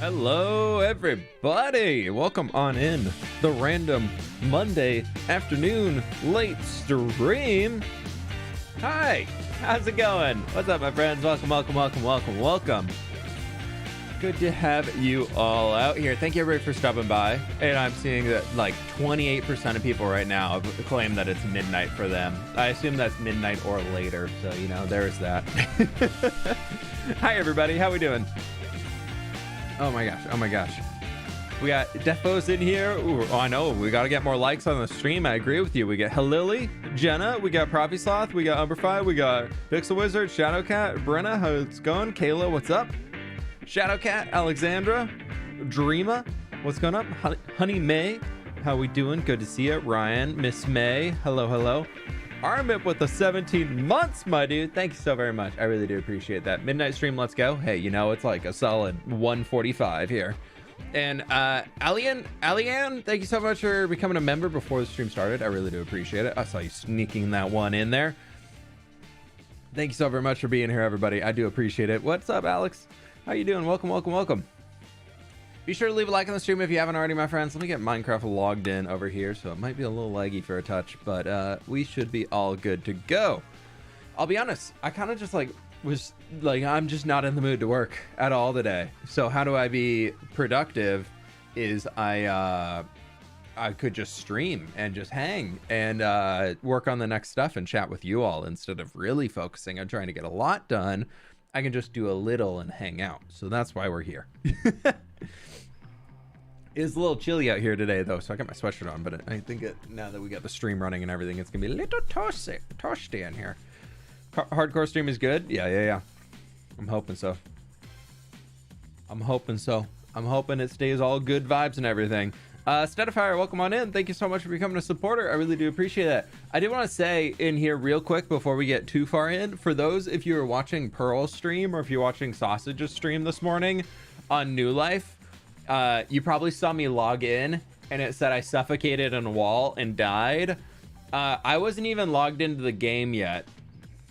Hello everybody, welcome on in the random Monday afternoon late stream. Hi, how's it going? What's up my friends? Welcome. Good to have you all out here. Thank you everybody for stopping by. And I'm seeing that like 28% of people right now claim that it's midnight for them. I assume that's midnight or later, so you know, there's that. Hi everybody, how we doing? Oh my gosh. We got Defos in here. Ooh, oh, I know. We got to get more likes on the stream. I agree with you. We got Halili, Jenna, we got Proppy Sloth, we got Umberfi, we got Pixel Wizard, Shadowcat, Brenna, how's it going? Kayla, what's up? Shadowcat, Alexandra, Dreama, what's going up? Honey May, how we doing? Good to see you. Ryan, Miss May, hello. Armit with the 17 months, my dude. Thank you so very much. I really do appreciate that. Midnight stream, let's go. Hey, you know, it's like a solid 1:45 here. And Alian, thank you so much for becoming a member before the stream started. I really do appreciate it. I saw you sneaking that one in there. Thank you so very much for being here, everybody. I do appreciate it. What's up, Alex? How you doing? Welcome. Be sure to leave a like on the stream if you haven't already, my friends. Let me get Minecraft logged in over here, so it might be a little laggy for a touch, but we should be all good to go. I'll be honest, I kind of just I'm just not in the mood to work at all today. So how do I be productive is I could just stream and just hang and work on the next stuff and chat with you all instead of really focusing on trying to get a lot done. I can just do a little and hang out. So that's why we're here. It's a little chilly out here today though, so I got my sweatshirt on, but I think now that we got the stream running and everything, it's gonna be a little toasty in here. Hardcore stream is good. Yeah. I'm hoping so. I'm hoping it stays all good vibes and everything. Steadifier, welcome on in. Thank you so much for becoming a supporter. I really do appreciate that. I did want to say in here real quick before we get too far in, for those if you were watching Pearl's stream or if you're watching Sausage's stream this morning on New Life, you probably saw me log in and it said I suffocated in a wall and died. I wasn't even logged into the game yet.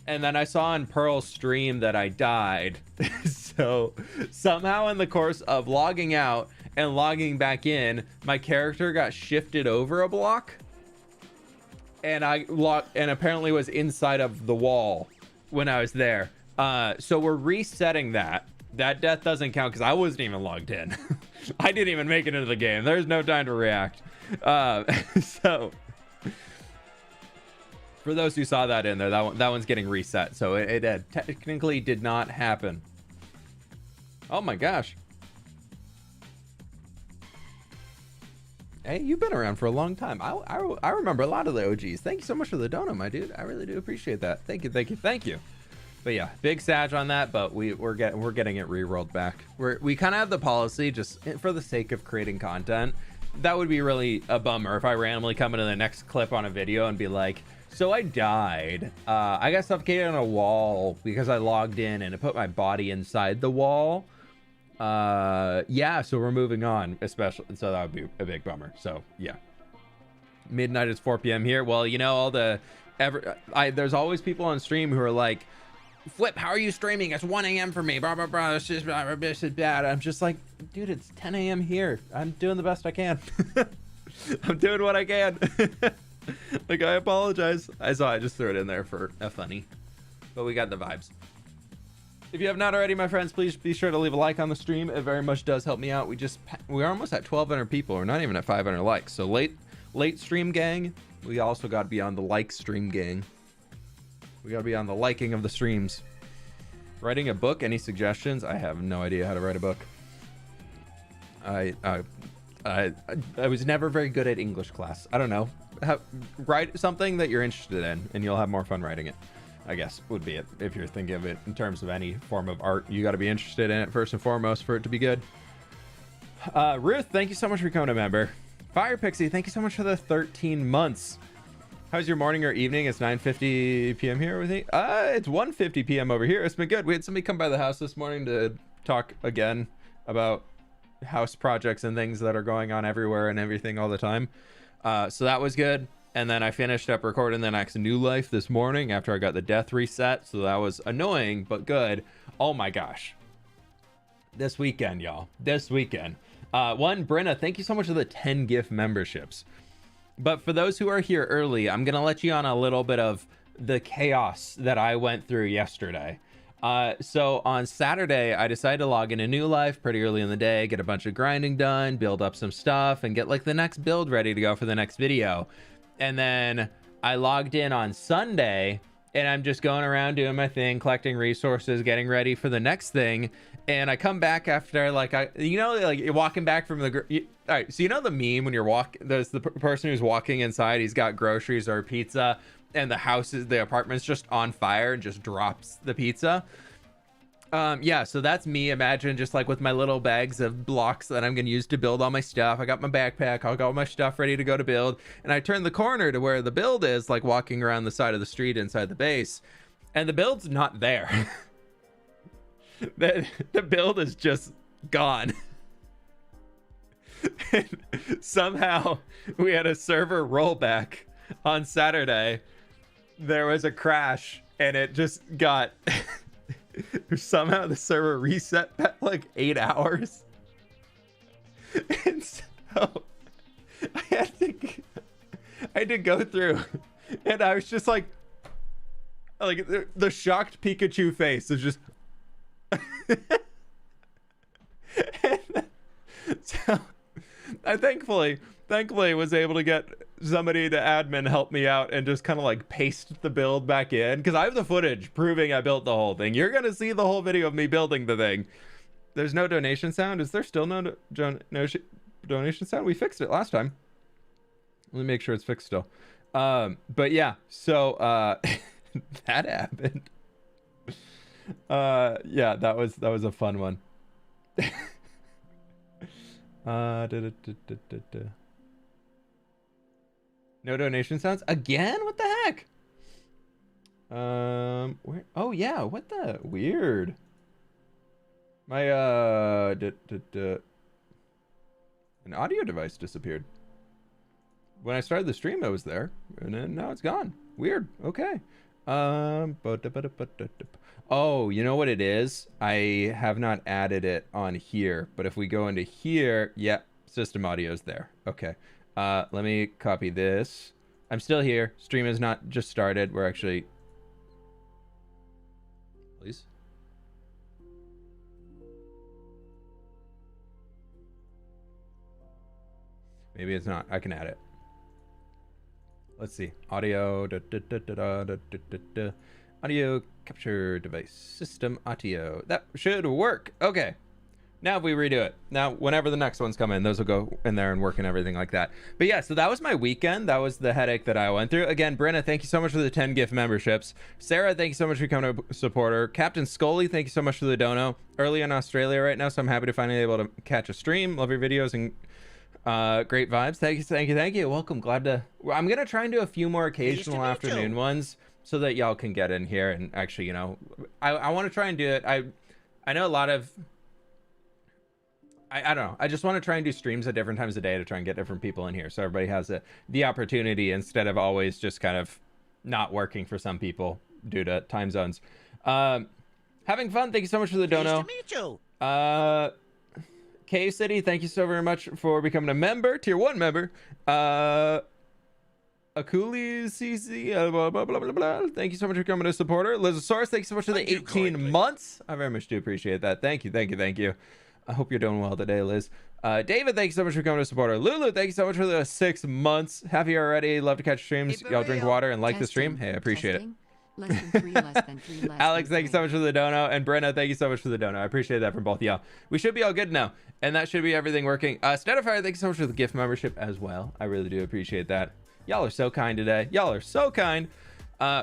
And then I saw on Pearl's stream that I died. So somehow in the course of logging out and logging back in, my character got shifted over a block. And and apparently was inside of the wall when I was there. So we're resetting that. That death doesn't count because I wasn't even logged in. I didn't even make it into the game. There's no time to react. So for those who saw that in there, that one's getting reset. So it technically did not happen. Oh my gosh. Hey, you've been around for a long time. I remember a lot of the OGs. Thank you so much for the donut, my dude. I really do appreciate that. Thank you. But yeah, big sag on that, but we're getting it re-rolled back. We kind of have the policy just for the sake of creating content. That would be really a bummer if I randomly come into the next clip on a video and be like, so I died. I got suffocated on a wall because I logged in and it put my body inside the wall. Yeah, so we're moving on, especially, so that would be a big bummer. So yeah, midnight is 4 p.m. here. Well, you know, there's always people on stream who are like, fWhip, how are you streaming? It's 1 a.m. for me. Blah, blah, blah. This is bad. I'm just like, dude, it's 10 a.m. here. I'm doing the best I can. I'm doing what I can. Like, I apologize. I just threw it in there for a funny, but we got the vibes. If you have not already, my friends, please be sure to leave a like on the stream. It very much does help me out. We're almost at 1,200 people. We're not even at 500 likes. So late stream gang. We also got to be on the like stream gang. We got to be on the liking of the streams. Writing a book, any suggestions? I have no idea how to write a book. I was never very good at English class. I don't know. Write something that you're interested in and you'll have more fun writing it, I guess would be it. If you're thinking of it in terms of any form of art, you got to be interested in it first and foremost for it to be good. Ruth, thank you so much for becoming a member. Fire Pixie, thank you so much for the 13 months. How's your morning or evening? It's 9:50 p.m. here with me. It's 1:50 p.m. over here. It's been good. We had somebody come by the house this morning to talk again about house projects and things that are going on everywhere and everything all the time. So that was good. And then I finished up recording the next New Life this morning after I got the death reset. So that was annoying, but good. Oh my gosh. this weekend, y'all. This weekend. One, Brenna, thank you so much for the 10 gift memberships. But for those who are here early, I'm going to let you on a little bit of the chaos that I went through yesterday. So on Saturday, I decided to log into New Life pretty early in the day, get a bunch of grinding done, build up some stuff, and get like the next build ready to go for the next video. And then I logged in on Sunday, and I'm just going around doing my thing, collecting resources, getting ready for the next thing. And I come back after, like, you're walking back from the all right, so you know the meme when you're there's the person who's walking inside, he's got groceries or pizza, and the apartment's just on fire and just drops the pizza. Yeah, so that's me. Imagine just like with my little bags of blocks that I'm gonna use to build all my stuff. I got my backpack, I got all my stuff ready to go to build, and I turn the corner to where the build is, like walking around the side of the street inside the base, and the build's not there. The build is just gone. And somehow we had a server rollback on Saturday. There was a crash, and it just got somehow the server reset back like 8 hours. And so I had to go through, and I was just like the shocked Pikachu face is just so I thankfully was able to get somebody to admin help me out and just kind of like paste the build back in, because I have the footage proving I built the whole thing. You're gonna see the whole video of me building the thing. There's no donation sound. Is there still no donation sound? We fixed it last time. Let me make sure it's fixed still. But yeah, so that happened. Yeah, that was a fun one. No donation sounds again. What the heck? Where? Oh yeah, what the weird. My an audio device disappeared. When I started the stream, it was there, and then now it's gone. Weird. Okay. Oh, you know what it is? I have not added it on here, but if we go into here, yep, system audio is there. Okay. Let me copy this. I'm still here. Stream has not just started. We're actually... Please. Maybe it's not. I can add it. Let's see. Audio. Audio capture device. System audio. That should work. Okay. Now if we redo it. Now, whenever the next ones come in, those will go in there and work and everything like that. But yeah, so that was my weekend. That was the headache that I went through. Again, Brenna, thank you so much for the 10 gift memberships. Sarah, thank you so much for becoming a supporter. Captain Scully, thank you so much for the dono. Early in Australia right now, so I'm happy to finally be able to catch a stream. Love your videos and great vibes. Thank you. Welcome. Glad to... I'm going to try and do a few more occasional afternoon ones so that y'all can get in here and actually, you know, I want to try and do it. I know a lot of... I don't know. I just want to try and do streams at different times of day to try and get different people in here, so everybody has the opportunity instead of always just kind of not working for some people due to time zones. Having fun. Thank you so much for the dono. Nice to meet you. K City, thank you so very much for becoming a member, tier 1 member. Akuli CC, blah, blah, blah, blah, blah. Thank you so much for becoming a supporter. Lizosaurus, thank you so much for the 18 months. I very much do appreciate that. Thank you. I hope you're doing well today, Liz. David, thank you so much for coming to supporter. Lulu, thank you so much for the 6 months. Happy already. Love to catch streams. Y'all drink water and like the stream. Hey, I appreciate it. Less than three, less than three, less Alex, than thank you so much for the dono. And Brenna, thank you so much for the dono. I appreciate that from both of y'all. We should be all good now. And that should be everything working. Steadifier, thank you so much for the gift membership as well. I really do appreciate that. Y'all are so kind today. Y'all are so kind.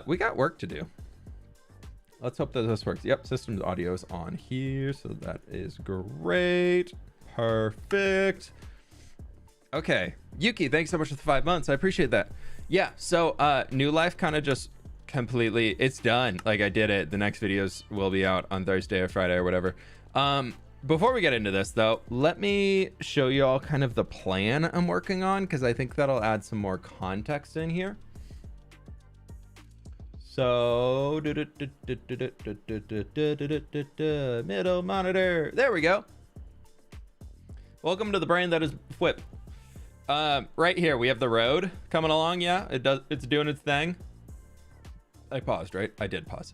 We got work to do. Let's hope that this works. Yep, systems audio is on here, so that is great. Perfect. Okay, Yuki, thanks so much for the 5 months. I appreciate that. Yeah, so New Life kind of just completely, it's done. Like, I did it. The next videos will be out on Thursday or Friday or whatever. Before we get into this, though, let me show you all kind of the plan I'm working on, because I think that'll add some more context in here. So middle monitor. There we go. Welcome to the brain that is fWhip. Right here we have the road coming along. Yeah, it's doing its thing. I paused, right? I did pause.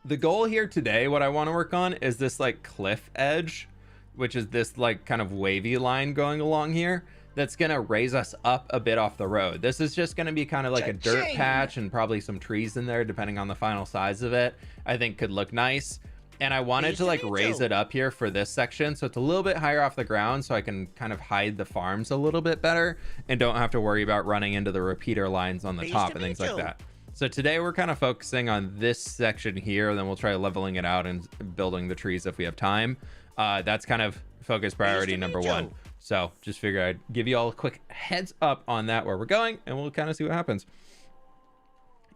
The goal here today, what I want to work on is this like cliff edge, which is this like kind of wavy line going along here. That's going to raise us up a bit off the road. This is just going to be kind of like a dirt patch and probably some trees in there, depending on the final size of it. I think could look nice. And I wanted to like raise it up here for this section. So it's a little bit higher off the ground so I can kind of hide the farms a little bit better and don't have to worry about running into the repeater lines on the top and things like that. So today we're kind of focusing on this section here, and then we'll try leveling it out and building the trees if we have time. That's kind of focus priority number one. So just figured I'd give you all a quick heads up on that, where we're going, and we'll kind of see what happens.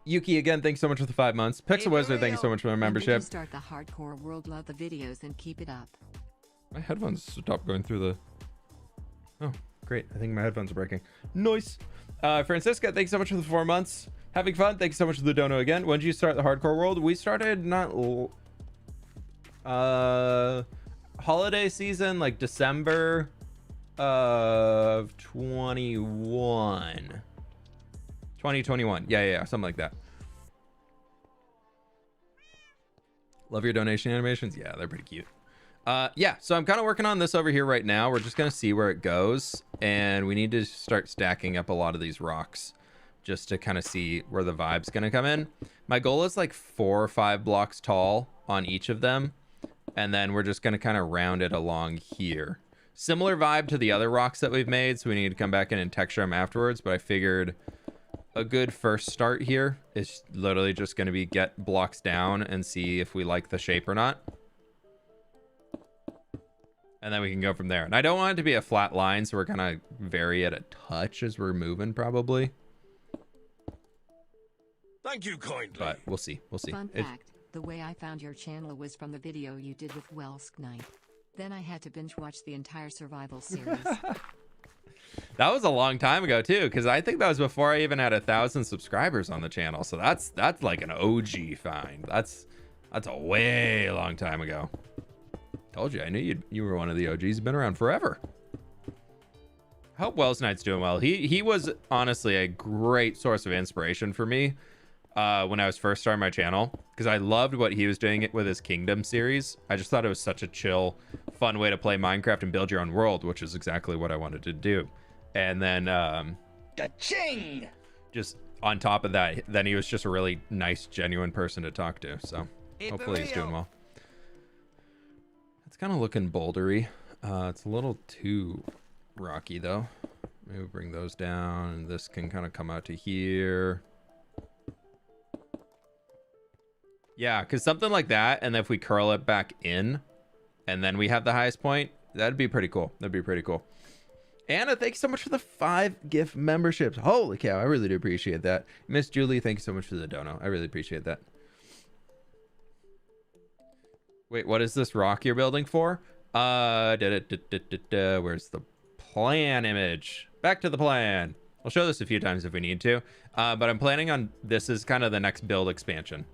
Yuki, again, thanks so much for the 5 months. Pixel Wizard, thank you so much for the membership. Start the hardcore world, love the videos and keep it up. My headphones stopped going through the... Oh, great. I think my headphones are breaking. Nice. Francisca, thanks so much for the 4 months. Having fun. Thanks so much for the dono again. When did you start the hardcore world? We started not... holiday season, like December of 2021. Yeah, something like that. Love your donation animations. Yeah, they're pretty cute. Yeah, so I'm kind of working on this over here right now. We're just gonna see where it goes, and we need to start stacking up a lot of these rocks just to kind of see where the vibe's gonna come in. My goal is like 4 or 5 blocks tall on each of them, and then we're just gonna kind of round it along here. Similar vibe to the other rocks that we've made, so we need to come back in and texture them afterwards, but I figured a good first start here is literally just going to be get blocks down and see if we like the shape or not. And then we can go from there. And I don't want it to be a flat line, so we're going to vary it a touch as we're moving probably. Thank you kindly. But we'll see. We'll see. Fun fact, the way I found your channel was from the video you did with Welsk Knight. Then I had to binge watch the entire survival series. That was a long time ago too, because I think that was before I even had 1,000 subscribers on the channel. So that's like an OG find. That's a way long time ago. Told you, I knew you were one of the OGs. Been around forever. I hope Wells Knight's doing well. He was honestly a great source of inspiration for me when I was first starting my channel, because I loved what he was doing with his Kingdom series. I just thought it was such a chill, fun way to play Minecraft and build your own world, which is exactly what I wanted to do. And then Ka-ching! Just on top of that, then he was just a really nice, genuine person to talk to. So hopefully he's doing well. It's kind of looking bouldery. It's a little too rocky though. Maybe we'll bring those down, and this can kind of come out to here. Yeah, because something like that, and if we curl it back in, and then we have the highest point, that'd be pretty cool. That'd be pretty cool. Anna, thanks so much for the 5 gift memberships. Holy cow, I really do appreciate that. Miss Julie, thank you so much for the dono. I really appreciate that. Wait, what is this rock you're building for? Where's the plan image? Back to the plan. I'll show this a few times if we need to, but I'm planning on this is kind of the next build expansion.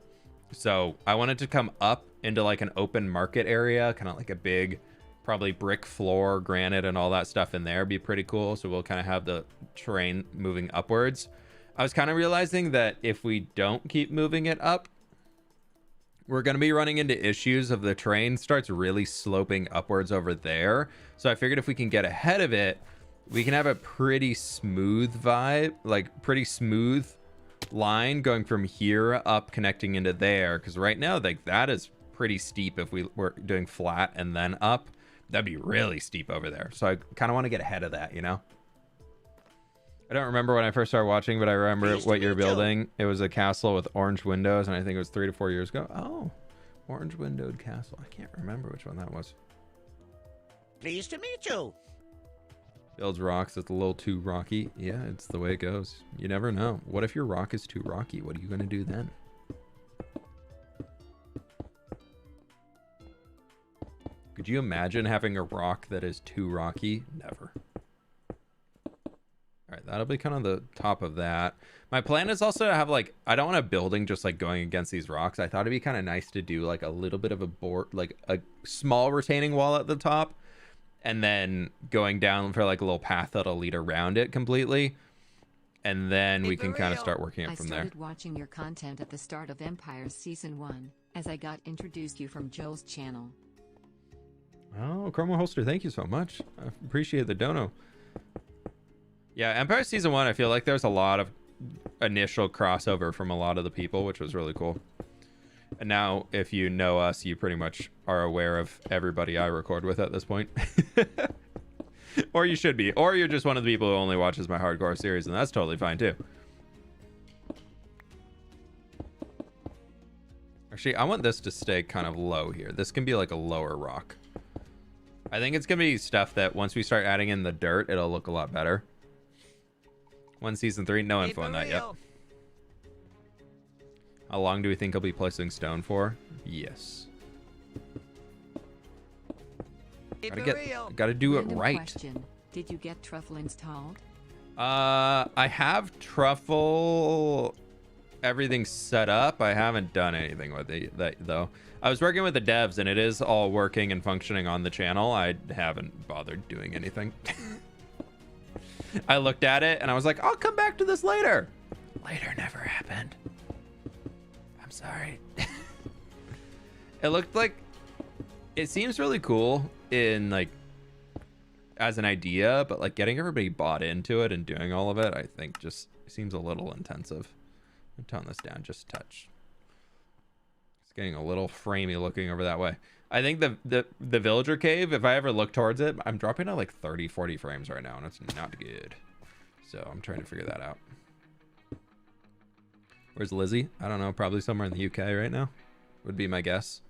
So I wanted to come up into like an open market area, kind of like a big, probably brick floor, granite and all that stuff in there. Be pretty cool. So we'll kind of have the terrain moving upwards. I was kind of realizing that if we don't keep moving it up, we're going to be running into issues of the terrain starts really sloping upwards over there. So I figured if we can get ahead of it, we can have a pretty smooth vibe, like pretty smooth line going from here up connecting into there, because right now like that is pretty steep. If we were doing flat and then up, that'd be really steep over there. So I kind of want to get ahead of that, you know. I don't remember when I first started watching, but I remember what you're building. It was a castle with orange windows, and I think it was 3 to 4 years ago. Oh, orange windowed castle. I can't remember which one that was. Pleased to meet you. Builds rocks. It's a little too rocky. Yeah, it's the way it goes. You never know. What if your rock is too rocky? What are you going to do then? Could you imagine having a rock that is too rocky? Never. All right, that'll be kind of the top of that. My plan is also to have like, I don't want a building just like going against these rocks. I thought it'd be kind of nice to do like a little bit of a board, like a small retaining wall at the top, and then going down for like a little path that'll lead around it completely. And then we can kind of start working it from there. I started watching your content at the start of Empires Season 1, as I got introduced you from Joel's channel. Oh, Chromo Holster, thank you so much. I appreciate the dono. Yeah, Empire Season 1, I feel like there's a lot of initial crossover from a lot of the people, which was really cool. And now, if you know us, you pretty much are aware of everybody I record with at this point. Or you should be. Or you're just one of the people who only watches my hardcore series, and that's totally fine, too. Actually, I want this to stay kind of low here. This can be like a lower rock. I think it's going to be stuff that once we start adding in the dirt, it'll look a lot better. Season 3, no info on that yet. How long do we think I'll be placing stone for? Yes. Gotta do it right. Question. Did you get truffle installed? I have truffle everything set up. I haven't done anything with that though. I was working with the devs and it is all working and functioning on the channel. I haven't bothered doing anything. I looked at it and I was like, I'll come back to this later. Later never happened. I'm sorry. It looked like, it seems really cool in like as an idea, but like getting everybody bought into it and doing all of it, I think just seems a little intensive. I'll tone this down just a touch. It's getting a little framey looking over that way. I think the villager cave, if I ever look towards it, I'm dropping at like 30-40 frames right now, and it's not good. So I'm trying to figure that out. Where's Lizzie? I don't know, probably somewhere in the UK right now would be my guess.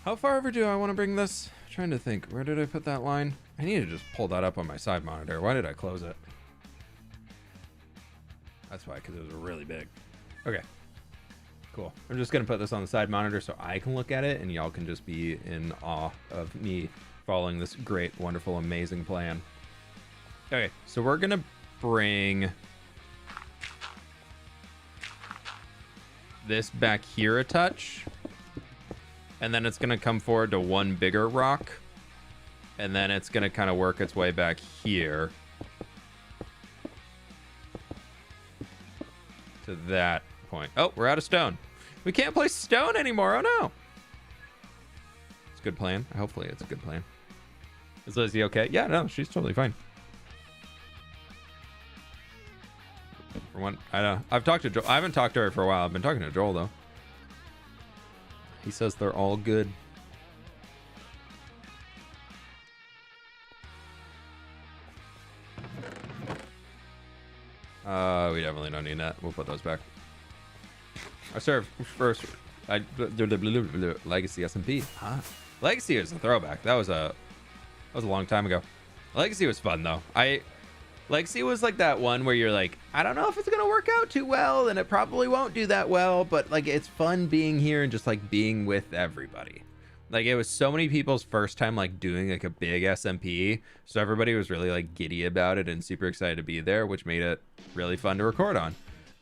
How far over do I want to bring this? I'm trying to think. Where did I put that line? I need to just pull that up on my side monitor. Why did I close it? That's why, because it was really big. Okay. Cool. I'm just going to put this on the side monitor so I can look at it and y'all can just be in awe of me following this great, wonderful, amazing plan. Okay, so we're going to bring this back here a touch. And then it's going to come forward to one bigger rock. And then it's going to kind of work its way back here. To that point. Oh, we're out of stone. We can't place stone anymore. Oh, no. It's a good plan. Hopefully it's a good plan. Is Lizzie okay? Yeah, no, she's totally fine. For one, I know. I've talked to Joel. I haven't talked to her for a while. I've been talking to Joel, though. He says they're all good. We definitely don't need that. We'll put those back. I served first. Legacy SMP. Huh? Legacy is a throwback. That was a long time ago. Legacy was fun though. Legacy was like that one where you're like, I don't know if it's gonna work out too well, and it probably won't do that well, but like it's fun being here and just like being with everybody. Like it was so many people's first time like doing like a big SMP, so everybody was really like giddy about it and super excited to be there, which made it really fun to record on.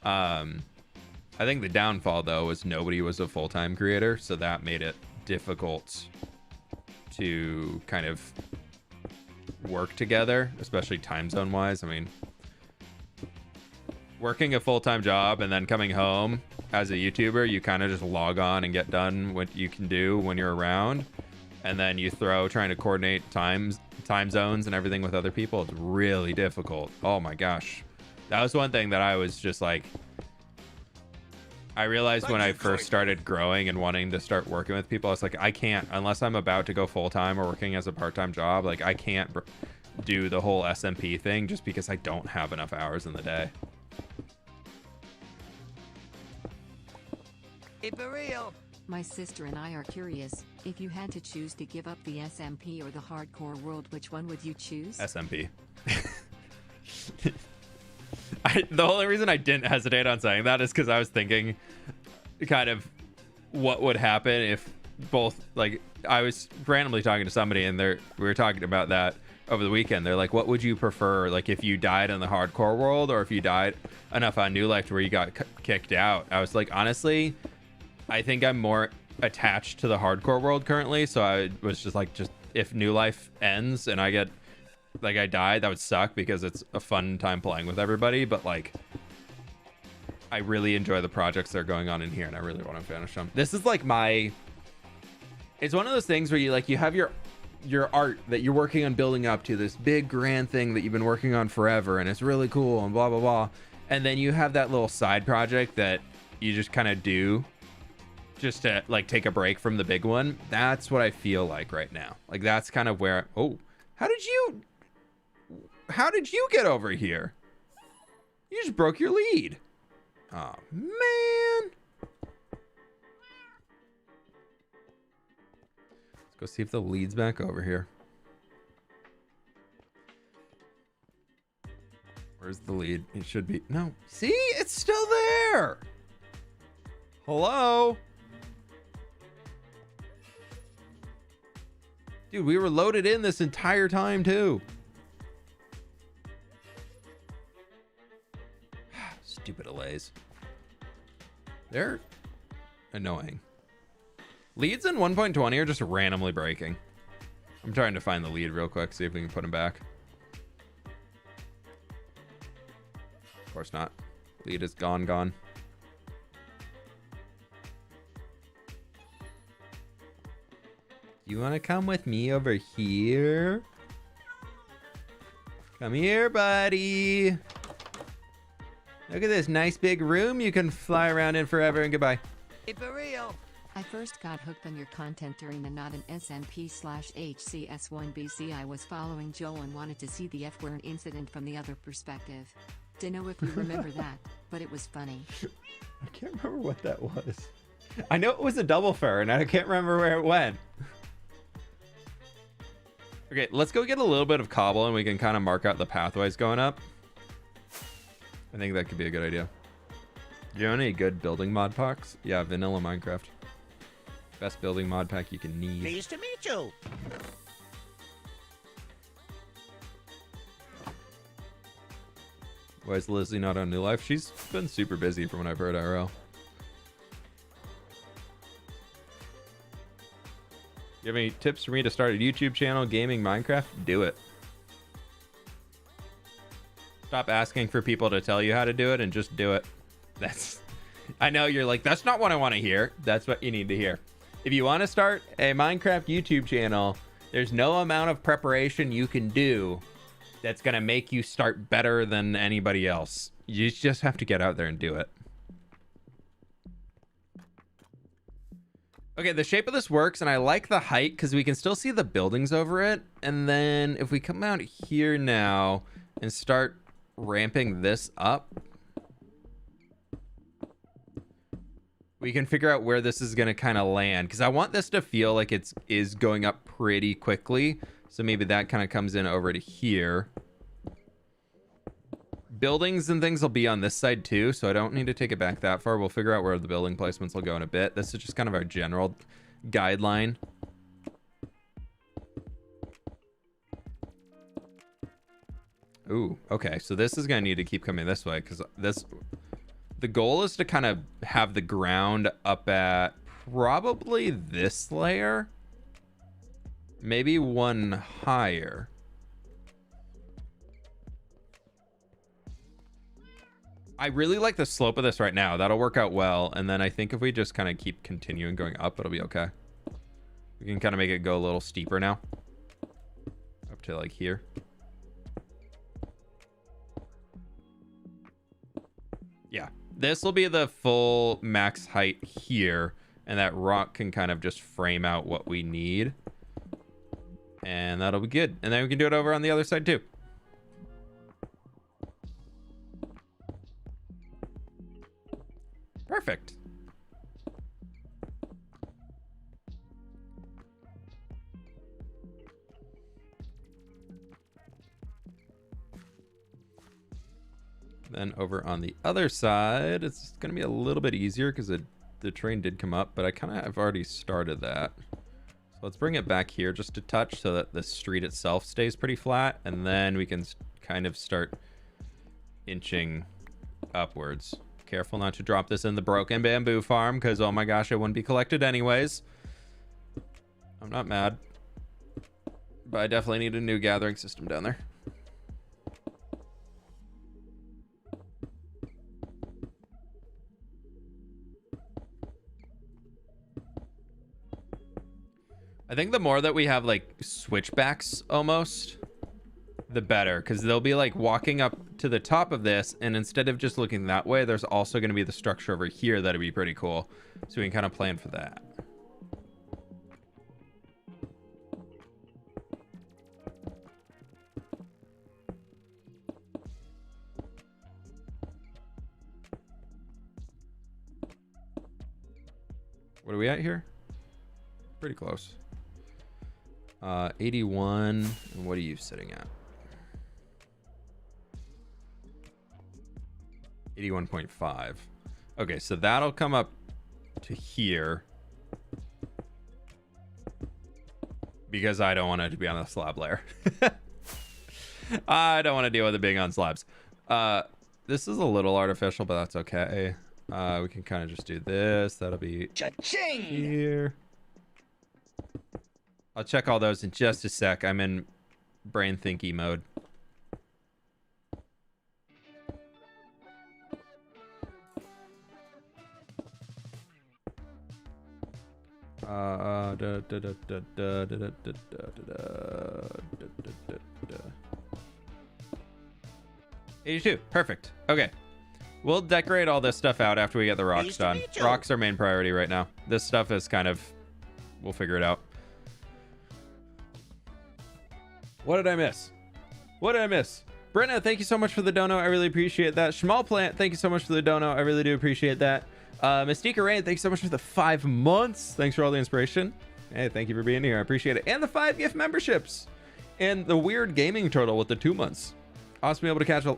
I think the downfall though was nobody was a full-time creator, so that made it difficult to kind of work together, especially time zone wise. I mean, working a full-time job and then coming home as a YouTuber, you kind of just log on and get done what you can do when you're around, and then you throw trying to coordinate time zones and everything with other people. It's really difficult. Oh my gosh, that was one thing that I was just like, I realized when I first started growing and wanting to start working with people, I was like, I can't, unless I'm about to go full-time or working as a part-time job, like I can't do the whole SMP thing just because I don't have enough hours in the day. My sister and I are curious, if you had to choose to give up the SMP or the hardcore world, which one would you choose? SMP. The only reason I didn't hesitate on saying that is because I was thinking kind of what would happen if both, like, I was randomly talking to somebody and we were talking about that over the weekend. They're like, what would you prefer, like, if you died in the hardcore world or if you died enough on New Life to where you got kicked out? I was like, honestly, I think I'm more attached to the hardcore world currently, so I was just like, just if New Life ends and I get, like, I die, that would suck because it's a fun time playing with everybody, but like I really enjoy the projects that are going on in here and I really want to finish them. This is like it's one of those things where you have your art that you're working on building up to this big grand thing that you've been working on forever and it's really cool and blah blah blah, and then you have that little side project that you just kind of do just to like take a break from the big one. That's what I feel like right now. Like that's kind of where, oh, how did you get over here? You just broke your lead. Oh man. Let's go see if the lead's back over here. Where's the lead? It should be, no. See, it's still there. Hello? Dude, we were loaded in this entire time too. Stupid delays. They're annoying. Leads in 1.20 are just randomly breaking. I'm trying to find the lead real quick, see if we can put him back. Of course not. Lead is gone. You want to come with me over here? Come here, buddy. Look at this nice big room you can fly around in forever and goodbye. Hey, for real. I first got hooked on your content during the Not an SMP/HCS1BC. I was following Joe and wanted to see the F-word incident from the other perspective. Dunno if you remember that, but it was funny. I can't remember what that was. I know it was a double fur and I can't remember where it went. Okay, let's go get a little bit of cobble and we can kind of mark out the pathways going up. I think that could be a good idea. Do you know any good building mod packs? Yeah, vanilla Minecraft. Best building mod pack you can need. Pleased to meet you. Why is Lizzie not on New Life? She's been super busy from what I've heard IRL. You have any tips for me to start a YouTube channel gaming Minecraft? Do it. Stop asking for people to tell you how to do it and just do it. I know you're like, that's not what I want to hear. That's what you need to hear. If you want to start a Minecraft YouTube channel, there's no amount of preparation you can do that's going to make you start better than anybody else. You just have to get out there and do it. Okay, the shape of this works, and I like the height because we can still see the buildings over it. And then if we come out here now and start ramping this up, we can figure out where this is going to kind of land, because I want this to feel like it is going up pretty quickly. So maybe that kind of comes in over to here. Buildings and things will be on this side too, so I don't need to take it back that far. We'll figure out where the building placements will go in a bit. This is just kind of our general guideline. Ooh, okay, so this is going to need to keep coming this way, because the goal is to kind of have the ground up at probably this layer, maybe one higher. I really like the slope of this right now. That'll work out well. And then I think if we just kind of keep continuing going up, it'll be okay. We can kind of make it go a little steeper now. Up to like here. Yeah. This will be the full max height here. And that rock can kind of just frame out what we need. And that'll be good. And then we can do it over on the other side too. Perfect. Then over on the other side, it's going to be a little bit easier because the train did come up, but I kind of have already started that. So let's bring it back here just a touch so that the street itself stays pretty flat, and then we can kind of start inching upwards. Careful not to drop this in the broken bamboo farm because, oh my gosh, it wouldn't be collected anyways. I'm not mad, but I definitely need a new gathering system down there. I think the more that we have like switchbacks almost, the better, because they'll be like walking up to the top of this, and instead of just looking that way, there's also going to be the structure over here that'd be pretty cool, so we can kind of plan for that. What are we at here? Pretty close. 81. And what are you sitting at? 81.5. Okay, so that'll come up to here because I don't want it to be on a slab layer. I don't want to deal with it being on slabs. This is a little artificial, but that's okay. We can kind of just do this. That'll be Cha-ching! here. I'll check all those in just a sec. I'm in brain thinky mode. Uh, 82. Perfect. Okay. We'll decorate all this stuff out after we get the rocks done. Rocks are main priority right now. This stuff is kind of... We'll figure it out. What did I miss? What did I miss? Brenna, thank you so much for the dono. I really appreciate that. Schmal Plant, thank you so much for the dono. I really do appreciate that. Mystica Rain, thanks so much for the 5 months. Thanks for all the inspiration. Hey, thank you for being here. I appreciate it. And the 5 gift memberships. And the weird gaming turtle with the 2 months. Awesome being able to catch a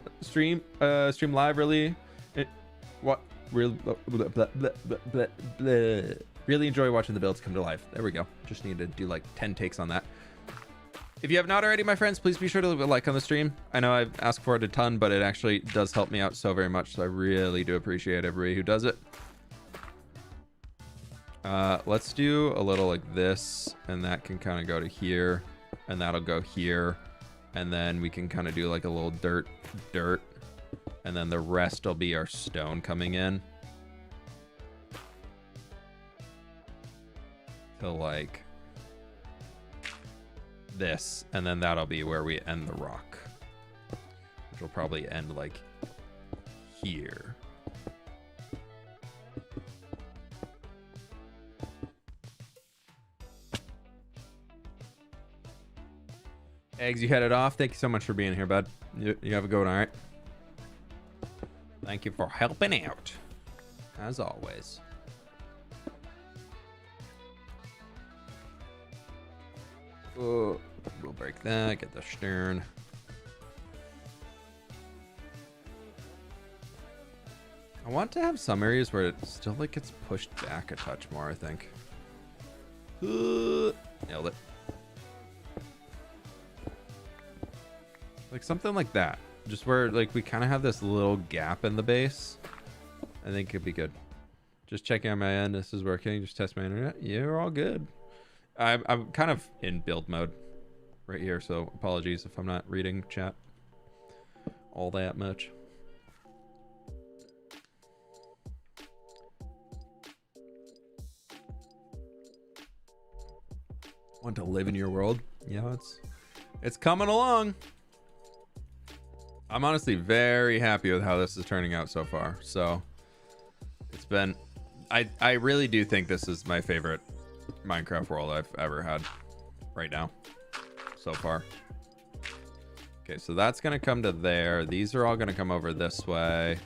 stream live really. Really enjoy watching the builds come to life. There we go. Just need to do like 10 takes on that. If you have not already, my friends, please be sure to leave a like on the stream. I know I've asked for it a ton, but it actually does help me out so very much. So I really do appreciate everybody who does it. Let's do a little like this, and that can kind of go to here, and that'll go here. And then we can kind of do like a little dirt. And then the rest will be our stone coming in. To like... this, and then that'll be where we end the rock, which will probably end like here. Eggs, you headed off. Thank you so much for being here, bud. You have a good one. All right, thank you for helping out as always. We'll break that, get the stern. I want to have some areas where it still like gets pushed back a touch more, I think. Nailed it. Like something like that. Just where like we kind of have this little gap in the base. I think it'd be good. Just checking on my end. This is working. Just test my internet. You're all good. I'm kind of in build mode right here, so apologies if I'm not reading chat all that much. Want to live in your world? Yeah, it's coming along. I'm honestly very happy with how this is turning out so far. So it's been, I really do think this is my favorite Minecraft world I've ever had right now so far. Okay, so that's gonna come to there. These are all gonna come over this way.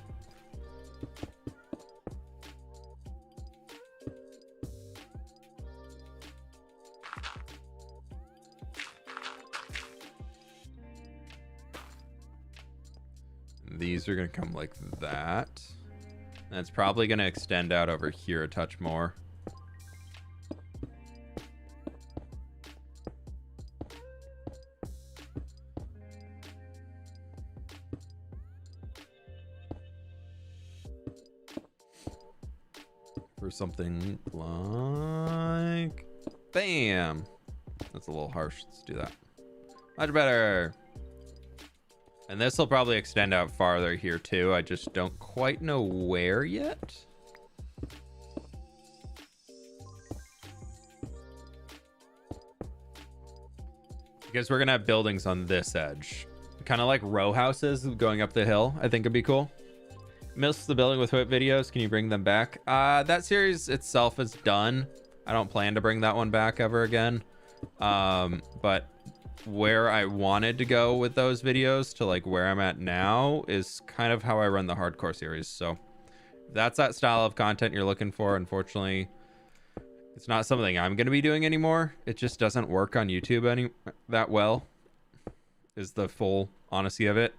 these are gonna come like that. And it's probably gonna extend out over here a touch more. For something like, bam. That's a little harsh. Let's do that. Much better. And this will probably extend out farther here too. I just don't quite know where yet. Because we're gonna have buildings on this edge. Kind of like row houses going up the hill. I think it'd be cool. Missed the building with whip videos. Can you bring them back? That series itself is done. I don't plan to bring that one back ever again. But where I wanted to go with those videos to like where I'm at now is kind of how I run the hardcore series. So that's that style of content you're looking for. Unfortunately, it's not something I'm going to be doing anymore. It just doesn't work on YouTube that well, is the full honesty of it.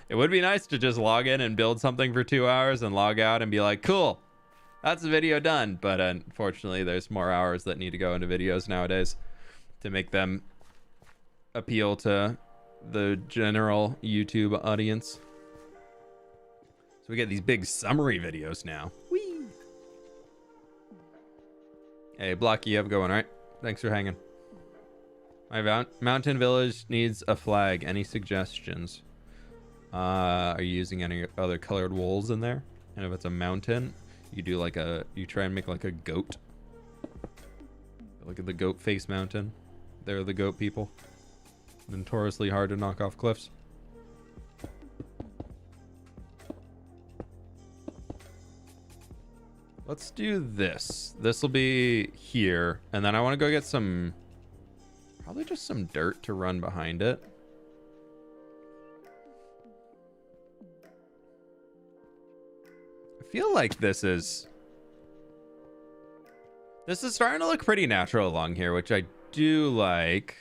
It would be nice to just log in and build something for 2 hours and log out and be like, cool, that's the video done. But unfortunately, there's more hours that need to go into videos nowadays to make them appeal to the general YouTube audience. So we get these big summary videos now. Whee! Hey, Blocky, you have a good one, right? Thanks for hanging. My mountain village needs a flag. Any suggestions? Are you using any other colored wools in there? And if it's a mountain, you do like you try and make like a goat. Look at the goat face mountain. They're the goat people. Notoriously hard to knock off cliffs. Let's do this. This will be here. And then I want to go get some, probably just some dirt to run behind it. I feel like this is starting to look pretty natural along here, which I do like.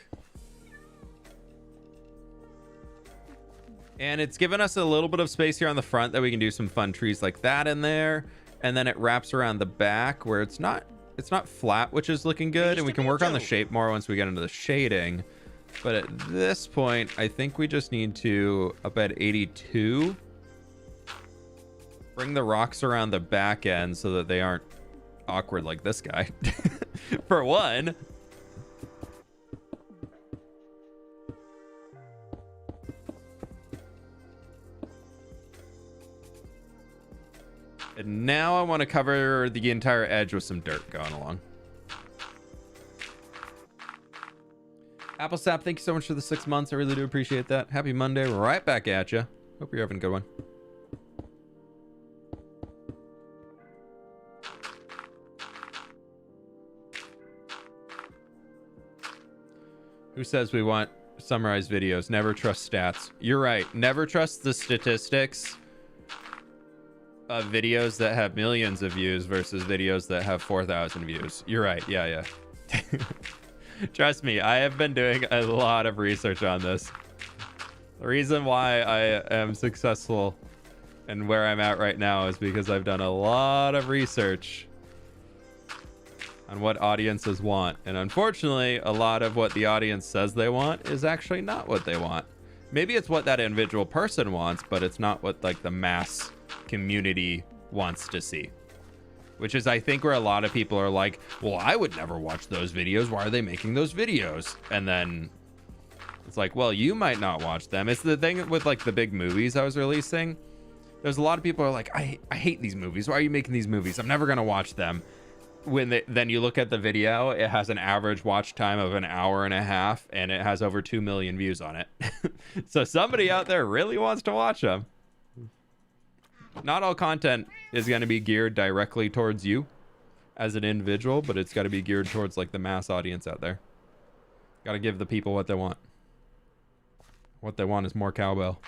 And it's given us a little bit of space here on the front that we can do some fun trees like that in there. And then it wraps around the back where it's not flat, which is looking good. And we can work on the shape more once we get into the shading. But at this point, I think we just need to, up at 82, bring the rocks around the back end so that they aren't awkward like this guy. For one. And now I want to cover the entire edge with some dirt going along. Apple Sap, thank you so much for the 6 months. I really do appreciate that. Happy Monday. Right back at you. Hope you're having a good one. Who says we want summarized videos? Never trust stats. You're right. Never trust the statistics of videos that have millions of views versus videos that have 4,000 views. You're right. Yeah. Trust me, I have been doing a lot of research on this. The reason why I am successful and where I'm at right now is because I've done a lot of research on what audiences want. And unfortunately, a lot of what the audience says they want is actually not what they want. Maybe it's what that individual person wants, but it's not what like the mass community wants to see. Which is, I think, where a lot of people are like, well, I would never watch those videos. Why are they making those videos? And then it's like, well, you might not watch them. It's the thing with like the big movies I was releasing. There's a lot of people who are like, I hate these movies. Why are you making these movies? I'm never going to watch them. Then you look at the video, it has an average watch time of an hour and a half, and it has over 2 million views on it. So somebody out there really wants to watch them. Not all content is going to be geared directly towards you as an individual, but it's got to be geared towards like the mass audience out there. Got to give the people what they want. What they want is more cowbell.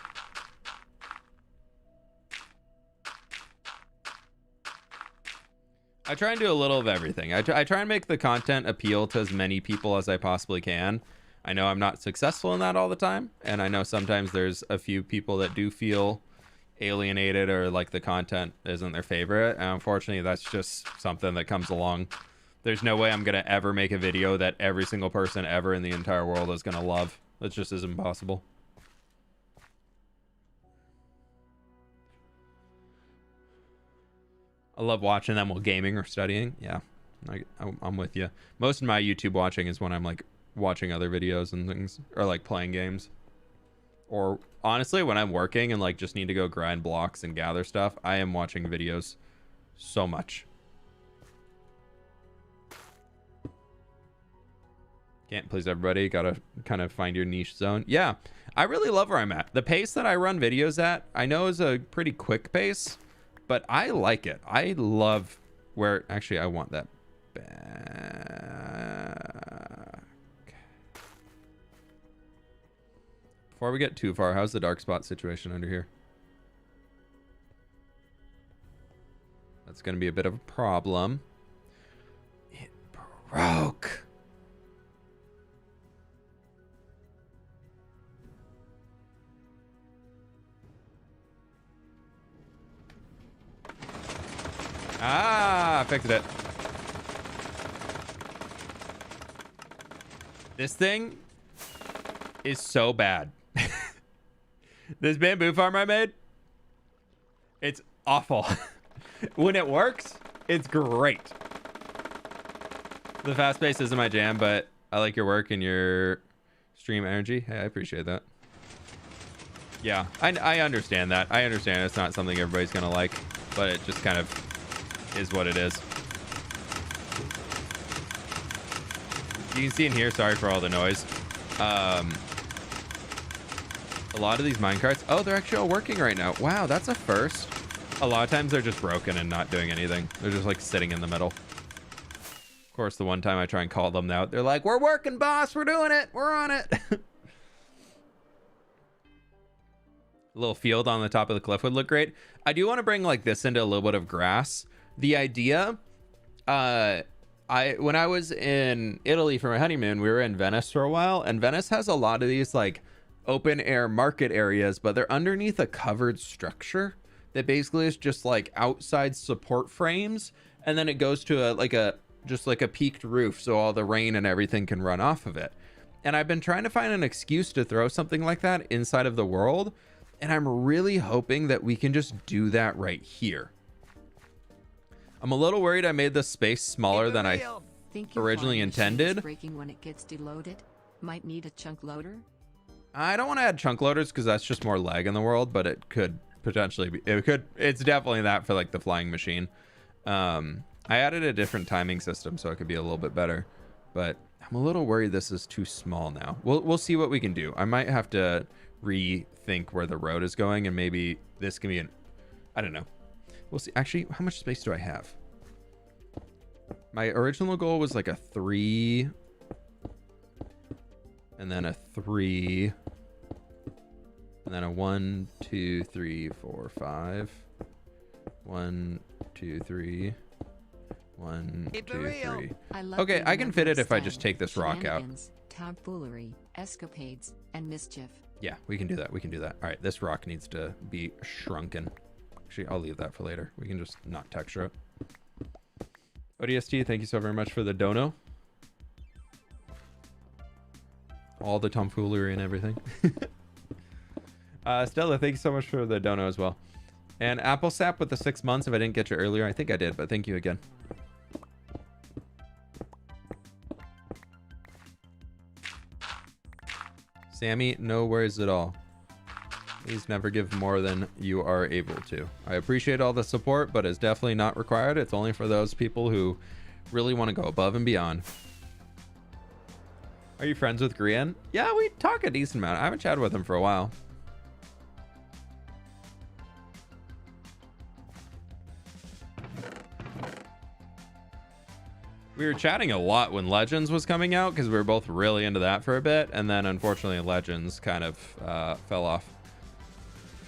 I try and do a little of everything. I try and make the content appeal to as many people as I possibly can, I know I'm not successful in that all the time, and I know sometimes there's a few people that do feel alienated or like the content isn't their favorite, and unfortunately that's just something that comes along. There's no way I'm gonna ever make a video that every single person ever in the entire world is gonna love. That just isn't possible. I love watching them while gaming or studying. Yeah, I'm with you. Most of my YouTube watching is when I'm like watching other videos and things, or like playing games, or honestly when I'm working and like just need to go grind blocks and gather stuff. I am watching videos so much. Can't please everybody. Gotta kind of find your niche zone. Yeah, I really love where I'm at. The pace that I run videos at, I know is a pretty quick pace, but I like it. I love where... Actually, I want that back. Before we get too far, how's the dark spot situation under here? That's going to be a bit of a problem. It broke. Ah, fixed it. This thing is so bad. This bamboo farm I made, it's awful. When it works, it's great. The fast pace isn't my jam, but I like your work and your stream energy. Hey, I appreciate that. Yeah, I understand that. I understand it's not something everybody's gonna like, but it just kind of is what it is. You can see in here, sorry for all the noise. A lot of these minecarts, oh, they're actually all working right now. Wow, that's a first. A lot of times they're just broken and not doing anything. They're just like sitting in the middle. Of course, the one time I try and call them out, they're like, we're working, boss, we're doing it, we're on it. A little field on the top of the cliff would look great. I do want to bring like this into a little bit of grass. The idea, when I was in Italy for my honeymoon, we were in Venice for a while, and Venice has a lot of these like open air market areas, but they're underneath a covered structure that basically is just like outside support frames, and then it goes to just like a peaked roof so all the rain and everything can run off of it. And I've been trying to find an excuse to throw something like that inside of the world, and I'm really hoping that we can just do that right here. I'm a little worried I made this space smaller than I originally intended. Breaking when it gets deloaded. Might need a chunk loader. I don't want to add chunk loaders because that's just more lag in the world, but it could potentially be. It's definitely that for like the flying machine. I added a different timing system so it could be a little bit better, but I'm a little worried this is too small now. We'll see what we can do. I might have to rethink where the road is going, and maybe this can be I don't know. We'll see. Actually, how much space do I have? My original goal was like a 3, and then a 3, and then a 1, 2, 3, 4, 5. 1, 2, 3. 1, 2, 3. Okay, I can fit it if I just take this rock out. Tomfoolery, escapades, and mischief. Yeah, we can do that. We can do that. All right, this rock needs to be shrunken. Actually, I'll leave that for later. We can just not texture it. ODST, thank you so very much for the dono. All the tomfoolery and everything. Stella, thank you so much for the dono as well. And Apple Sap with the 6 months. If I didn't get you earlier, I think I did, but thank you again. Sammy, no worries at all. Please never give more than you are able to. I appreciate all the support, but it's definitely not required. It's only for those people who really want to go above and beyond. Are you friends with Grian? Yeah, we talk a decent amount. I haven't chatted with him for a while. We were chatting a lot when Legends was coming out because we were both really into that for a bit, and then unfortunately Legends kind of fell off.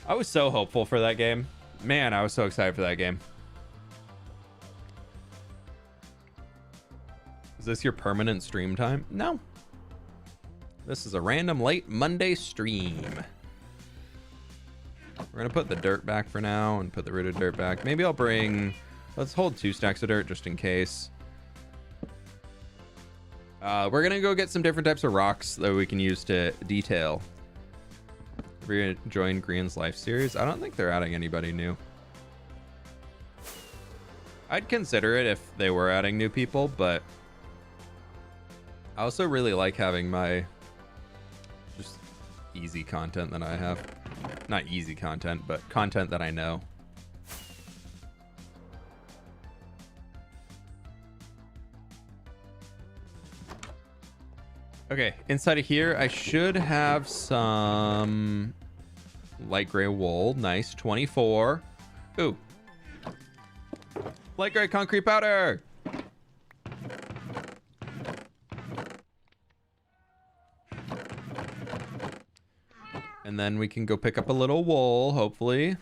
I was so hopeful for that game. Man, I was so excited for that game. Is this your permanent stream time? No. This is a random late Monday stream. We're gonna put the dirt back for now and put the rooted dirt back. Maybe I'll bring, let's hold 2 stacks of dirt just in case. We're gonna go get some different types of rocks that we can use to detail. We're gonna join Green's Life series. I don't think they're adding anybody new. I'd consider it if they were adding new people, but I also really like having my just easy content that I have. Not easy content, but content that I know. Okay, inside of here, I should have some light gray wool. Nice, 24. Ooh. Light gray concrete powder. And then we can go pick up a little wool, hopefully.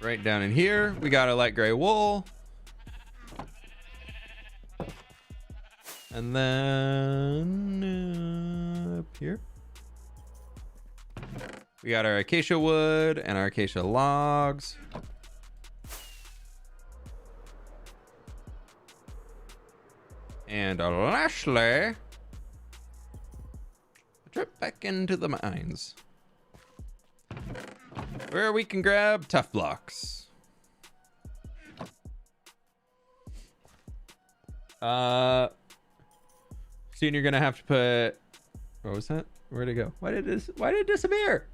Right down in here, we got a light gray wool. And then up here, we got our acacia wood and our acacia logs. And lastly, trip back into the mines, where we can grab tough blocks. Soon you're gonna have to put, what was that? Where'd it go? Why did it disappear?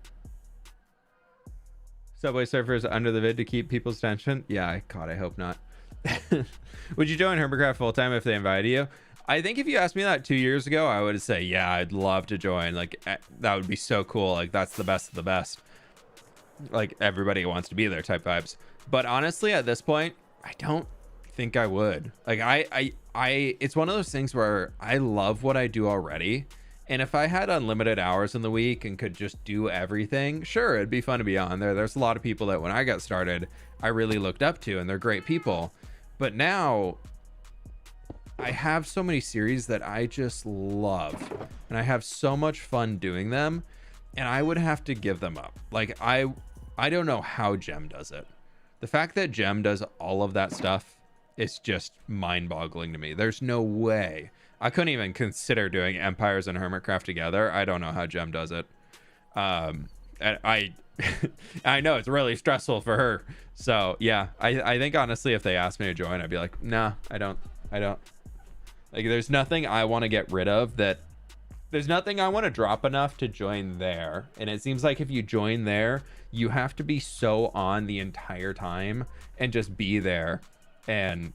Subway Surfers under the vid to keep people's attention. Yeah, God, I hope not. Would you join Hermitcraft full time if they invited you? I think if you asked me that 2 years ago, I would say, yeah, I'd love to join. Like, that would be so cool. Like, that's the best of the best. Like, everybody wants to be there type vibes. But honestly, at this point, I don't think I would. Like, it's one of those things where I love what I do already. And if I had unlimited hours in the week and could just do everything, sure, it'd be fun to be on there. There's a lot of people that when I got started, I really looked up to, and they're great people. But now I have so many series that I just love, and I have so much fun doing them, and I would have to give them up. Like, I don't know how Gem does it. The fact that Gem does all of that stuff is just mind-boggling to me. There's no way. I couldn't even consider doing Empires and Hermitcraft together. I don't know how Gem does it. And I know it's really stressful for her. So yeah, I think honestly, if they asked me to join, I'd be like, nah, I don't. Like, there's nothing I want to get rid of there's nothing I want to drop enough to join there. And it seems like if you join there, you have to be so on the entire time and just be there. And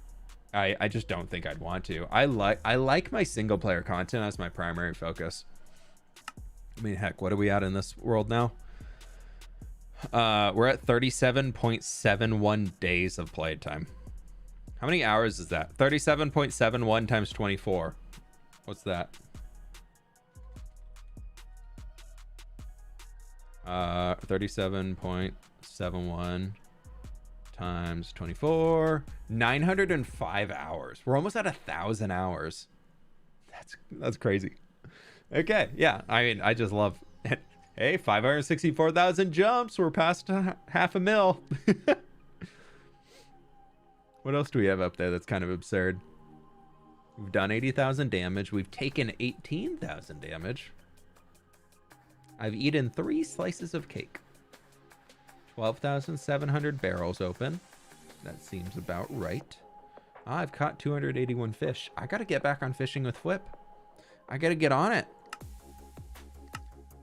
I just don't think I'd want to. I like my single player content as my primary focus. I mean, heck, what are we at in this world now? We're at 37.71 days of played time. How many hours is that? 37.71 times 24. What's that? 37.71 times 24. 905 hours. We're almost at 1,000 hours. That's crazy. Okay, yeah. I mean, I just love it. Hey, 564,000 jumps. We're past half a mil. What else do we have up there that's kind of absurd? We've done 80,000 damage. We've taken 18,000 damage. I've eaten 3 slices of cake. 12,700 barrels open. That seems about right. I've caught 281 fish. I got to get back on fishing with fWhip. I got to get on it.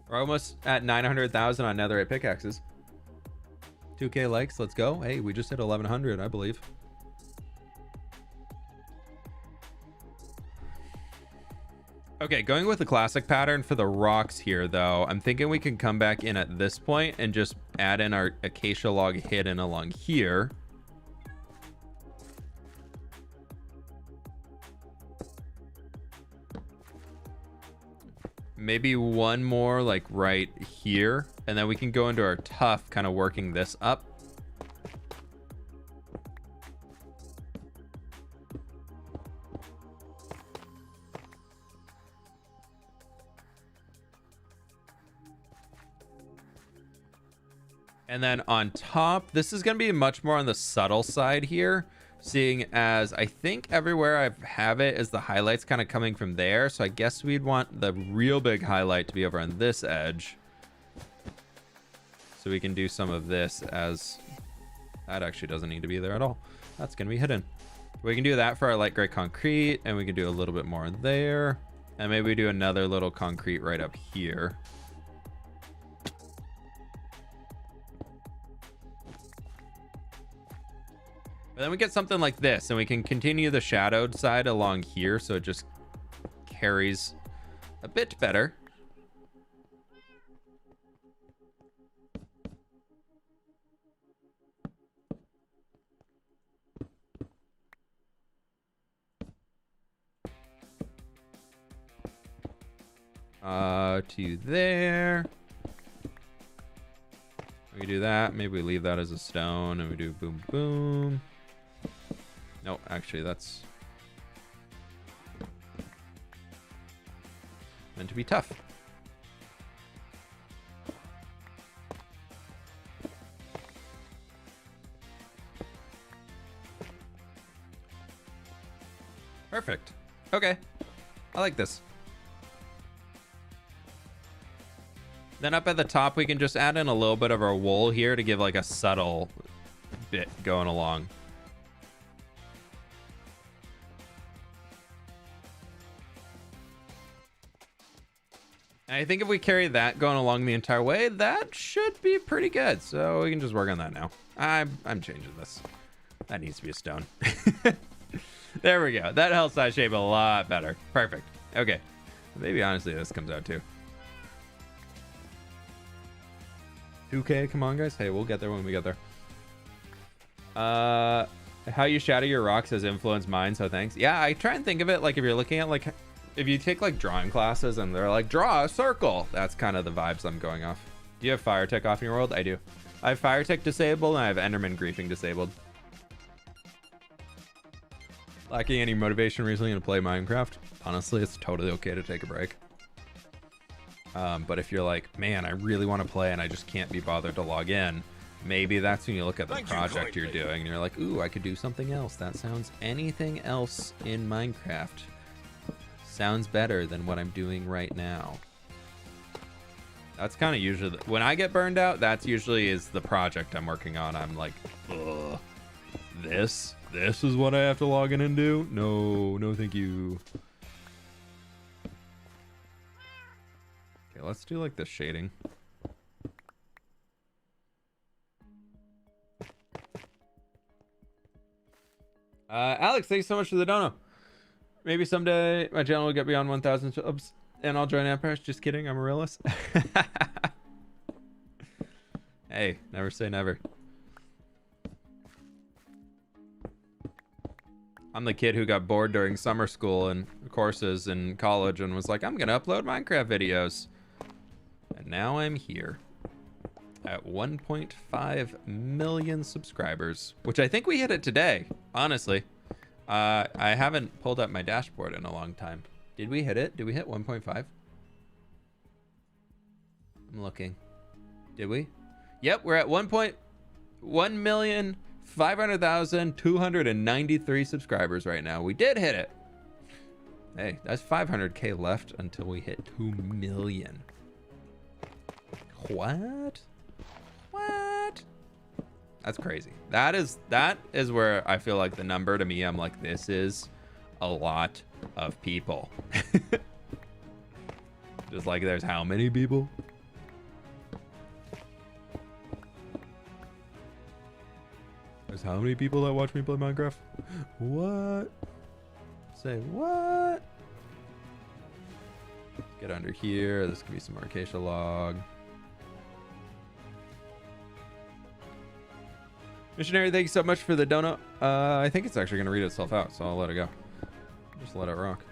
We're almost at 900,000 on netherite pickaxes. 2K likes. Let's go. Hey, we just hit 1,100, I believe. Okay, going with the classic pattern for the rocks here, though, I'm thinking we can come back in at this point and just add in our acacia log hidden along here. Maybe one more like right here, and then we can go into our tough, kind of working this up. And then on top, this is going to be much more on the subtle side here, seeing as I think everywhere I have it is the highlights kind of coming from there. So I guess we'd want the real big highlight to be over on this edge. So we can do some of this as that actually doesn't need to be there at all. That's going to be hidden. We can do that for our light gray concrete, and we can do a little bit more there. And maybe we do another little concrete right up here. But then we get something like this, and we can continue the shadowed side along here, so it just carries a bit better. To there. We do that. Maybe we leave that as a stone, and we do boom, boom. No, actually, that's meant to be tough. Perfect. Okay. I like this. Then up at the top, we can just add in a little bit of our wool here to give like a subtle bit going along. And I think if we carry that going along the entire way, that should be pretty good. So we can just work on that now. I'm changing this. That needs to be a stone. There we go. That helps that shape a lot better. Perfect. Okay. Maybe honestly this comes out too. 2K, come on guys. Hey, we'll get there when we get there. How you shadow your rocks has influenced mine, so thanks. Yeah, I try and think of it like if you're looking at like, if you take like drawing classes and they're like, draw a circle. That's kind of the vibes I'm going off. Do you have fire tick off in your world? I do. I have fire tick disabled and I have Enderman griefing disabled. Lacking any motivation recently to play Minecraft? Honestly, it's totally okay to take a break. But if you're like, man, I really want to play and I just can't be bothered to log in, maybe that's when you look at the project you're doing and you're like, ooh, I could do something else. That sounds anything else in Minecraft sounds better than what I'm doing right now. That's kind of usually, when I get burned out, that's usually is the project I'm working on. I'm like, ugh, this is what I have to log in and do? No, thank you. Okay, let's do like the shading. Alex, thanks so much for the dono. Maybe someday my channel will get beyond 1,000 subs and I'll join Empires. Just kidding, I'm a realist. Hey, never say never. I'm the kid who got bored during summer school and courses in college and was like, I'm gonna upload Minecraft videos. And now I'm here at 1.5 million subscribers, which I think we hit it today, honestly. I haven't pulled up my dashboard in a long time. Did we hit it? Did we hit 1.5? I'm looking. Did we? Yep, we're at 1,500,293 subscribers right now. We did hit it. Hey, that's 500K left until we hit 2 million. What? That's crazy. That is where I feel like the number to me, I'm like, this is a lot of people. Just like there's how many people? There's how many people that watch me play Minecraft? What? Say what? Get under here. This could be some acacia log. Missionary, thank you so much for the donut. I think it's actually going to read itself out, so I'll let it go. Just let it rock.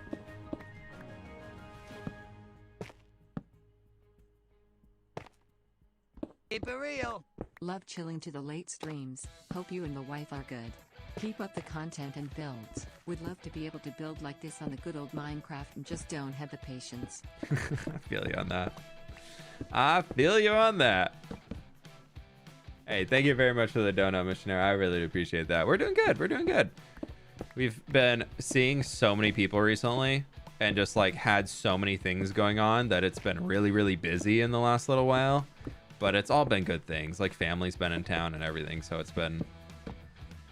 Keep it real. Love chilling to the late streams. Hope you and the wife are good. Keep up the content and builds. Would love to be able to build like this on the good old Minecraft and just don't have the patience. I feel you on that. I feel you on that. Hey, thank you very much for the donut, missionary. I really appreciate that. We're doing good. We're doing good. We've been seeing so many people recently and just like had so many things going on that it's been really, really busy in the last little while. But it's all been good things. Like family's been in town and everything, so it's been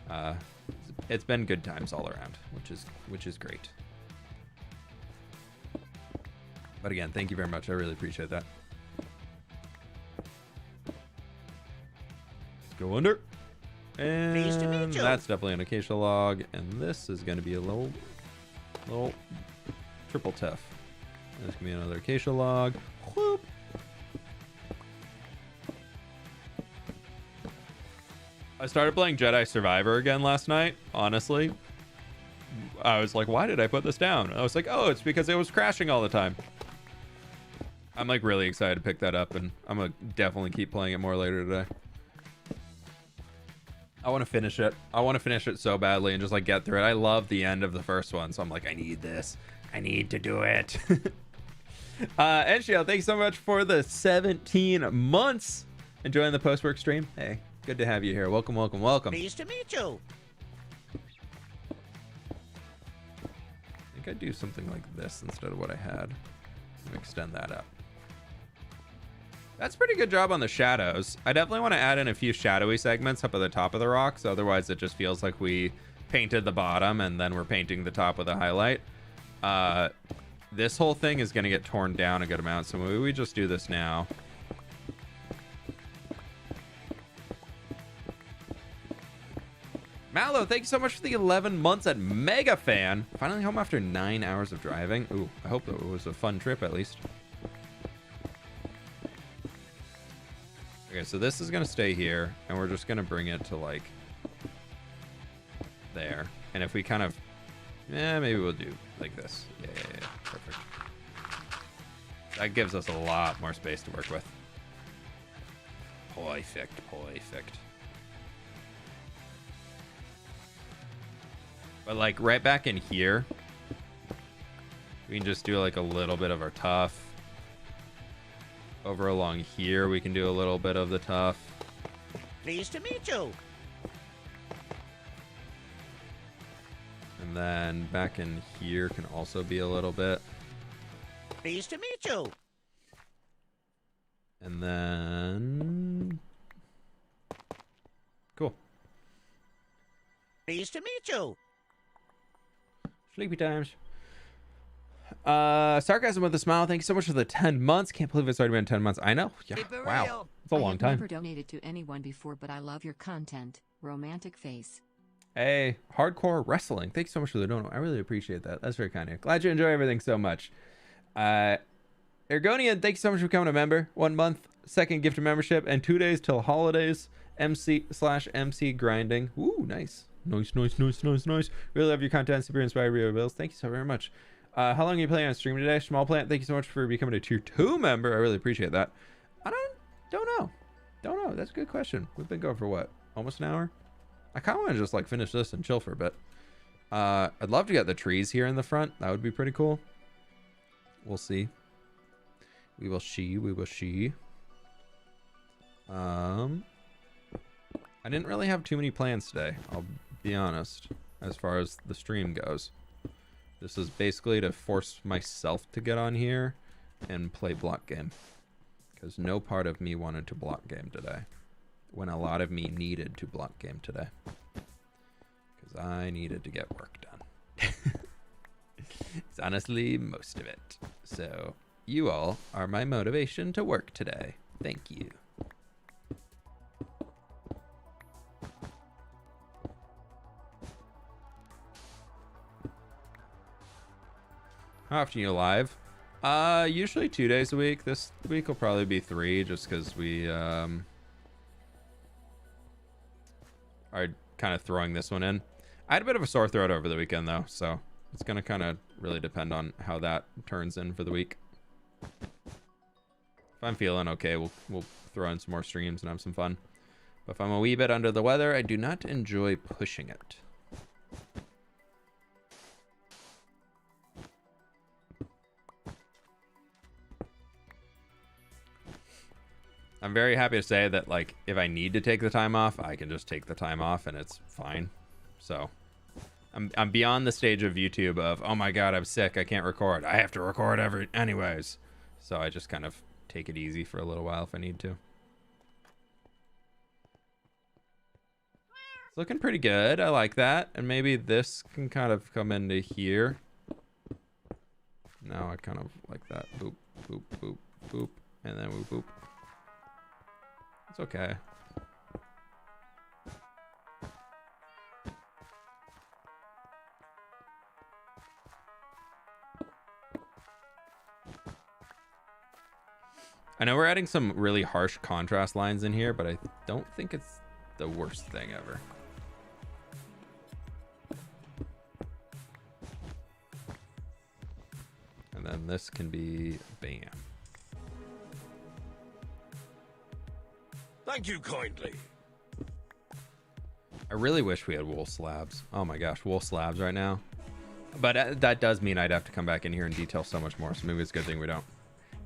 good times all around, which is great. But again, thank you very much. I really appreciate that. Let's go under. Pleased to meet And you. that's definitely an acacia log. And this is going to be a little triple teff. There's going to be another acacia log. Whoop. I started playing Jedi Survivor again last night, honestly. I was like, why did I put this down? I was like, oh, it's because it was crashing all the time. I'm like really excited to pick that up, and I'm gonna definitely keep playing it more later today. I want to finish it. I want to finish it so badly and just like get through it. I love the end of the first one, so I'm like, I need this. I need to do it. Enshio, thanks so much for the 17 months. Enjoying the post-work stream? Hey, good to have you here. Welcome, welcome, welcome. Pleased to meet you. I think I'd do something like this instead of what I had. Extend that up. That's a pretty good job on the shadows. I definitely want to add in a few shadowy segments up at the top of the rocks. Otherwise, it just feels like we painted the bottom and then we're painting the top with a highlight. This whole thing is going to get torn down a good amount. So maybe we just do this now. Mallow, thank you so much for the 11 months at Mega Fan. Finally home after 9 hours of driving. Ooh, I hope that it was a fun trip at least. Okay, so this is going to stay here, and we're just going to bring it to, like, there. And if we kind of... maybe we'll do like this. Yeah. Perfect. That gives us a lot more space to work with. Perfect. But, like, right back in here, we can just do, like, a little bit of our tough. Over along here, we can do a little bit of the tough. Pleased to meet you. And then back in here can also be a little bit. Pleased to meet you. And then... Cool. Pleased to meet you. Sleepy times. Sarcasm with a smile. Thank you so much for the 10 months. Can't believe it's already been 10 months. I know. Yeah. Wow. It's a long I've time. never donated to anyone before, but I love your content. Romantic face. Hey, hardcore wrestling. Thank you so much for the donut. I really appreciate that. That's very kind of you. Glad you enjoy everything so much. Ergonian, thank you so much for becoming a member. 1 month, second gift of membership, and 2 days till holidays. MC/MC grinding. Ooh, nice. Nice. Really love your content. Super inspired real bills. Thank you so very much. How long are you playing on stream today? Small Plant, thank you so much for becoming a tier 2 member. I really appreciate that. I don't know. That's a good question. We've been going for what? Almost an hour? I kind of want to just like finish this and chill for a bit. I'd love to get the trees here in the front. That would be pretty cool. We'll see. We will see. I didn't really have too many plans today, I'll be honest, as far as the stream goes. This is basically to force myself to get on here and play block game. Because no part of me wanted to block game today. When a lot of me needed to block game today. Because I needed to get work done. It's honestly most of it. So you all are my motivation to work today. Thank you. How often are you live? Usually 2 days a week. This week will probably be 3 just because we are kind of throwing this one in. I had a bit of a sore throat over the weekend though, so it's going to kind of really depend on how that turns in for the week. If I'm feeling okay, we'll throw in some more streams and have some fun. But if I'm a wee bit under the weather, I do not enjoy pushing it. I'm very happy to say that, like, if I need to take the time off, I can just take the time off and it's fine. So I'm beyond the stage of YouTube of, oh my god, I'm sick, I can't record. I have to record anyways. So I just kind of take it easy for a little while if I need to. It's looking pretty good. I like that. And maybe this can kind of come into here. Now I kind of like that. Boop, boop, boop, boop. And then we boop. It's okay. I know we're adding some really harsh contrast lines in here, but I don't think it's the worst thing ever. And then this can be bam. Thank you kindly. I really wish we had wool slabs. Oh my gosh, wool slabs right now. But that does mean I'd have to come back in here and detail so much more. So maybe it's a good thing we don't.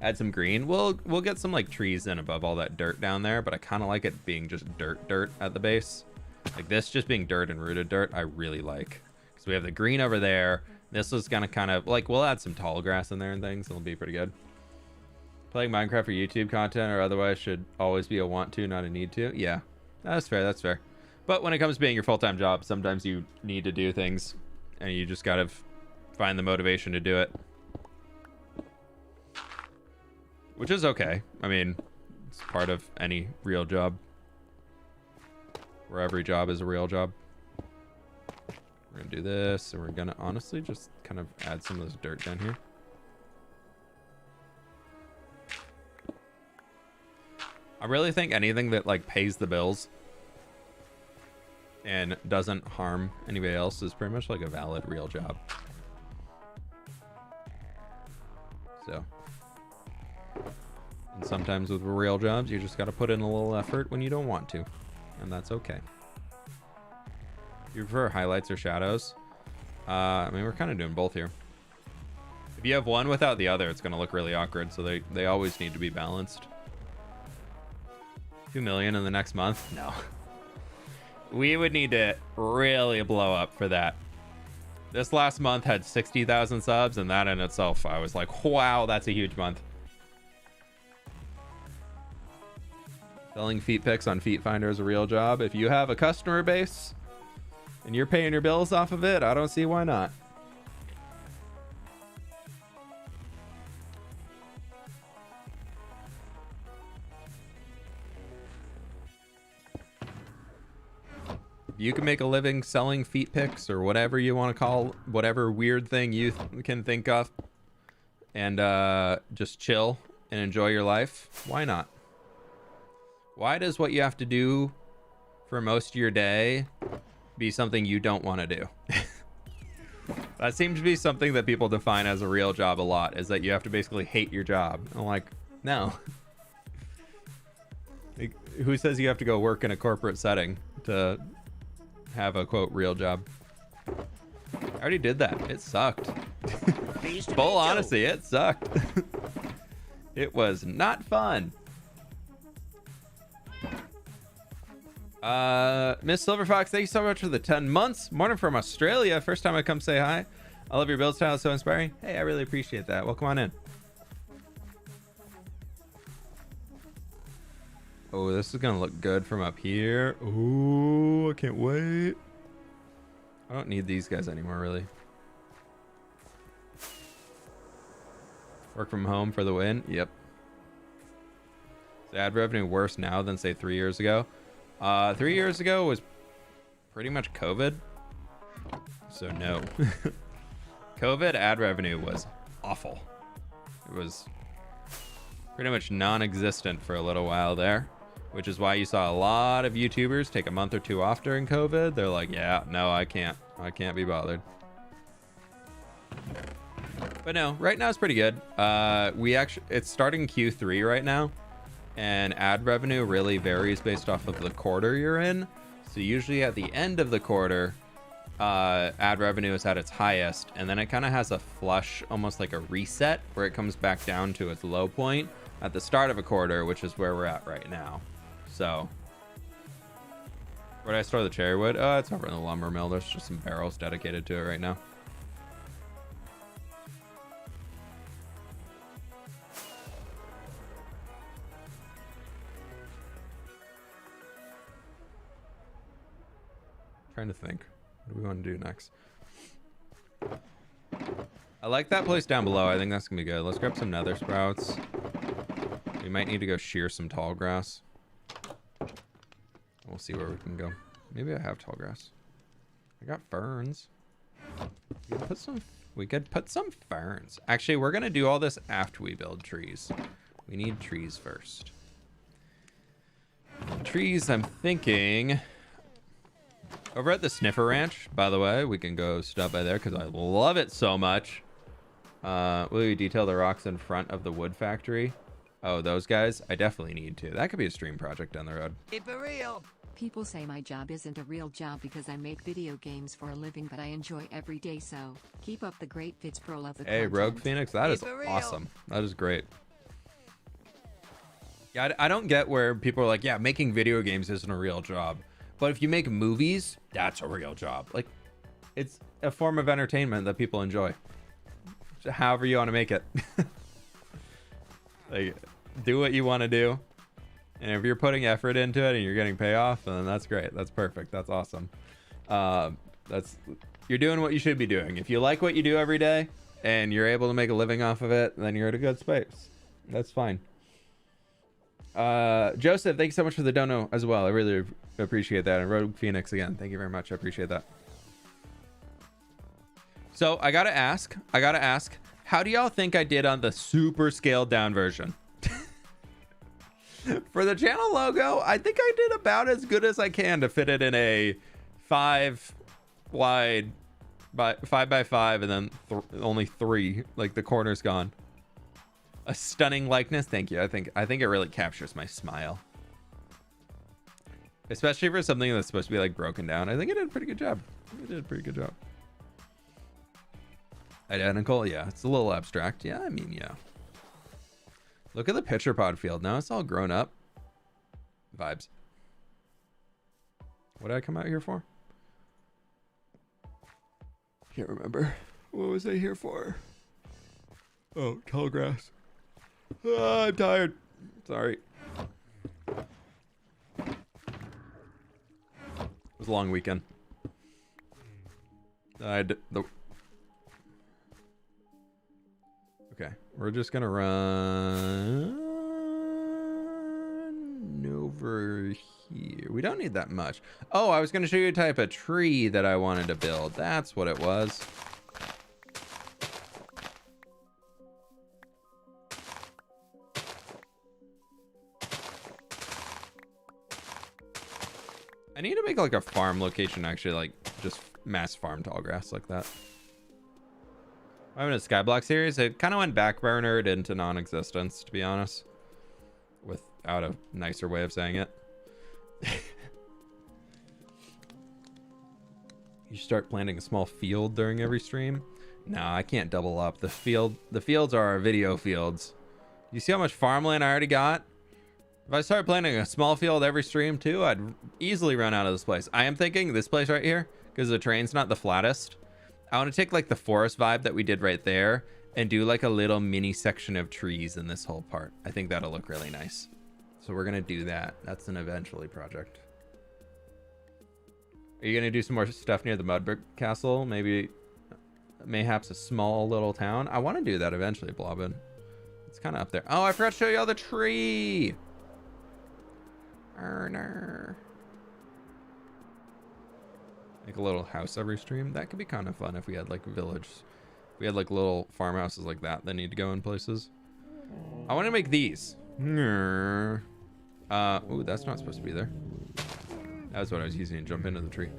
Add some green. We'll get some like trees in above all that dirt down there, but I kind of like it being just dirt at the base. Like this just being dirt and rooted dirt, I really like. Because we have the green over there. This is gonna kind of like, we'll add some tall grass in there and things. It'll be pretty good. Playing Minecraft for YouTube content or otherwise should always be a want to, not a need to. Yeah, that's fair. That's fair. But when it comes to being your full-time job, sometimes you need to do things and you just gotta find the motivation to do it. Which is okay. I mean, it's part of any real job. Where every job is a real job. We're gonna do this, and we're gonna honestly just kind of add some of this dirt down here. I really think anything that like pays the bills and doesn't harm anybody else is pretty much like a valid real job. So, and sometimes with real jobs, you just got to put in a little effort when you don't want to, and that's okay. You prefer highlights or shadows? I mean, we're kind of doing both here. If you have one without the other, it's going to look really awkward, so they always need to be balanced. 2 million in the next month? No. We would need to really blow up for that. This last month had 60,000 subs, and that in itself, I was like, wow, that's a huge month. Selling feet pics on Feet Finder is a real job. If you have a customer base and you're paying your bills off of it, I don't see why not. If you can make a living selling feet pics or whatever you want to call whatever weird thing you can think of, and just chill and enjoy your life, why not? Why does what you have to do for most of your day be something you don't want to do? That seems to be something that people define as a real job a lot, is that you have to basically hate your job. I'm like, no. Like, who says you have to go work in a corporate setting to have a quote real job? I already did that. It sucked. Full honesty, it sucked. It was not fun. Miss Silverfox, thank you so much for the 10 months. Morning from Australia. First time I come say hi. I love your build style. It's so inspiring. Hey, I really appreciate that. Welcome on in. Oh, this is gonna look good from up here. Oh, I can't wait. I don't need these guys anymore, really. Work from home for the win. Yep. Is ad revenue worse now than say 3 years ago? 3 years ago was pretty much COVID, so no. COVID ad revenue was awful. It was pretty much non-existent for a little while there, which is why you saw a lot of YouTubers take a month or two off during COVID. They're like, yeah, no, I can't be bothered. But no, right now it's pretty good. It's starting Q3 right now, and ad revenue really varies based off of the quarter you're in. So usually at the end of the quarter, ad revenue is at its highest, and then it kind of has a flush, almost like a reset, where it comes back down to its low point at the start of a quarter, which is where we're at right now. So, where did I store the cherry wood? Oh, it's over in the lumber mill. There's just some barrels dedicated to it right now. Trying to think. What do we want to do next? I like that place down below. I think that's gonna be good. Let's grab some nether sprouts. We might need to go shear some tall grass. We'll see where we can go. Maybe I have tall grass. I got ferns. We could put some ferns. Actually, we're gonna do all this after we build trees. We need trees first. Trees, I'm thinking over at the Sniffer Ranch, by the way, we can go stop by there because I love it so much. Will we detail the rocks in front of the wood factory? Oh, those guys? I definitely need to. That could be a stream project down the road. Keep it real. People say my job isn't a real job because I make video games for a living, but I enjoy every day, so keep up the great vids, pro. Love the Hey, content. Rogue Phoenix, that is Keep it real. awesome. That is great. Yeah, I don't get where people are like, yeah, making video games isn't a real job. But if you make movies, that's a real job. Like, it's a form of entertainment that people enjoy. However you want to make it. Like, do what you want to do. And if you're putting effort into it and you're getting payoff, then that's great. That's perfect. That's awesome. You're doing what you should be doing. If you like what you do every day and you're able to make a living off of it, then you're at a good space. That's fine. Joseph, thank you so much for the dono as well. I really appreciate that. And Rogue Phoenix again, thank you very much. I appreciate that. So I gotta ask, how do y'all think I did on the super scaled down version? For the channel logo, I think I did about as good as I can to fit it in a 5 wide by 5 by 5 and then only 3, like the corner's gone. A stunning likeness. Thank you. I think it really captures my smile. Especially for something that's supposed to be like broken down. I think it did a pretty good job. It did a pretty good job. Identical? Yeah, it's a little abstract. Yeah, I mean, yeah. Look at the pitcher pod field. Now it's all grown up. Vibes. What did I come out here for? Can't remember. What was I here for? Oh, tall grass. Ah, I'm tired. Sorry. It was a long weekend. Okay, we're just gonna run over here. We don't need that much. Oh, I was gonna show you a type of tree that I wanted to build. That's what it was. I need to make like a farm location, actually, like just mass farm tall grass like that. I'm in a Skyblock series. It kind of went backburnered into non-existence, to be honest, without a nicer way of saying it. You start planting a small field during every stream. No, I can't double up. The fields are our video fields. You see how much farmland I already got? If I started planting a small field every stream too, I'd easily run out of this place. I am thinking this place right here, because the terrain's not the flattest. I want to take like the forest vibe that we did right there and do like a little mini section of trees in this whole part. I think that'll look really nice. So we're going to do that. That's an eventually project. Are you going to do some more stuff near the Mudbrick Castle? Maybe, mayhaps a small little town? I want to do that eventually, Blobbin. It's kind of up there. Oh, I forgot to show you all the tree. Erner. Make a little house every stream. That could be kind of fun if we had like a village. If we had like little farmhouses like that that need to go in places. I want to make these. Ooh, that's not supposed to be there. That's what I was using to jump into the tree.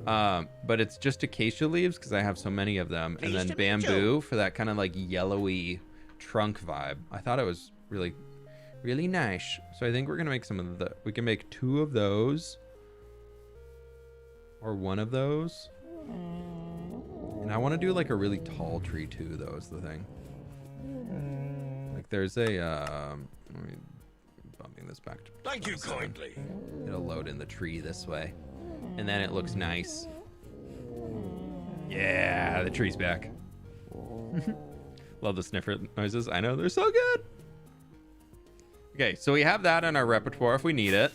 But it's just acacia leaves because I have so many of them. And then bamboo for that kind of like yellowy trunk vibe. I thought it was really, really nice. So I think we're going to make some of the... We can make 2 of those. Or 1 of those. And I want to do like a really tall tree too, though, is the thing. Like there's a let me bumping this back to Thank you 27. kindly. It'll load in the tree this way, and then it looks nice. Yeah, the tree's back. Love the sniffer noises. I know, they're so good. Okay, so we have that in our repertoire if we need it.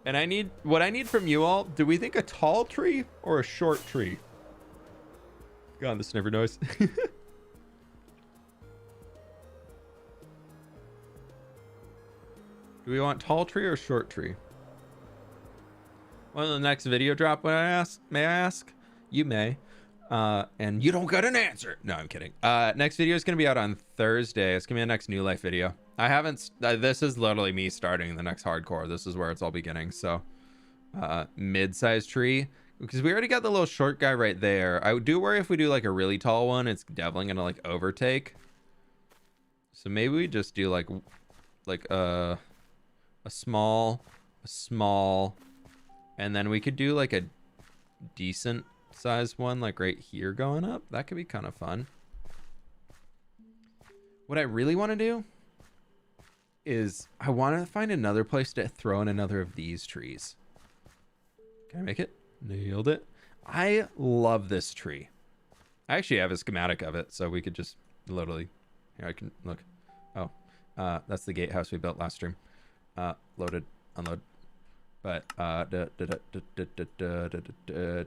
And what I need from you all, do we think a tall tree or a short tree? God, the sniffer noise. Do we want tall tree or short tree? Well, the next video drop, may I ask? You may. And you don't got an answer. No, I'm kidding. Next video is going to be out on Thursday. It's going to be the next New Life video. I haven't, this is literally me starting the next hardcore. This is where it's all beginning. So, mid-sized tree, because we already got the little short guy right there. I do worry if we do like a really tall one, it's definitely going to like overtake. So maybe we just do like a small, and then we could do like a decent size one like right here going up. That could be kind of fun. What I really want to do is I want to find another place to throw in another of these trees. Can I make it? Nailed it. I love this tree. I actually have a schematic of it, so we could just literally, here I can look. Oh, that's the gatehouse we built last stream. Loaded, unload. But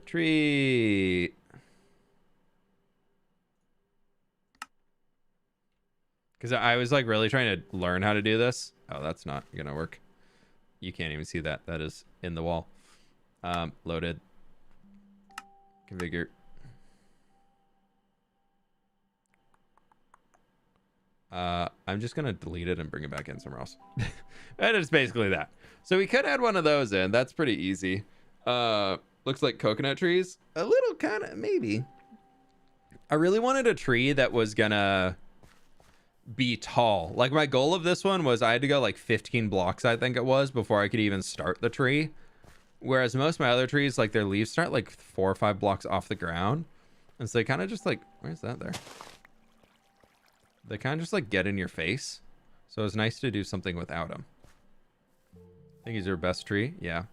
tree. Because I was like really trying to learn how to do this. Oh, that's not gonna work. You can't even see that. That is in the wall. Loaded. Configure. I'm just gonna delete it and bring it back in somewhere else. And it's basically that. So we could add one of those in. That's pretty easy. Looks like coconut trees. A little kind of, maybe. I really wanted a tree that was gonna be tall. Like my goal of this one was I had to go like 15 blocks, I think it was, before I could even start the tree. Whereas most of my other trees, like their leaves start like 4 or 5 blocks off the ground. And so they kind of just like, where's that there? They kind of just like get in your face. So it's nice to do something without them. I think he's your best tree. Yeah.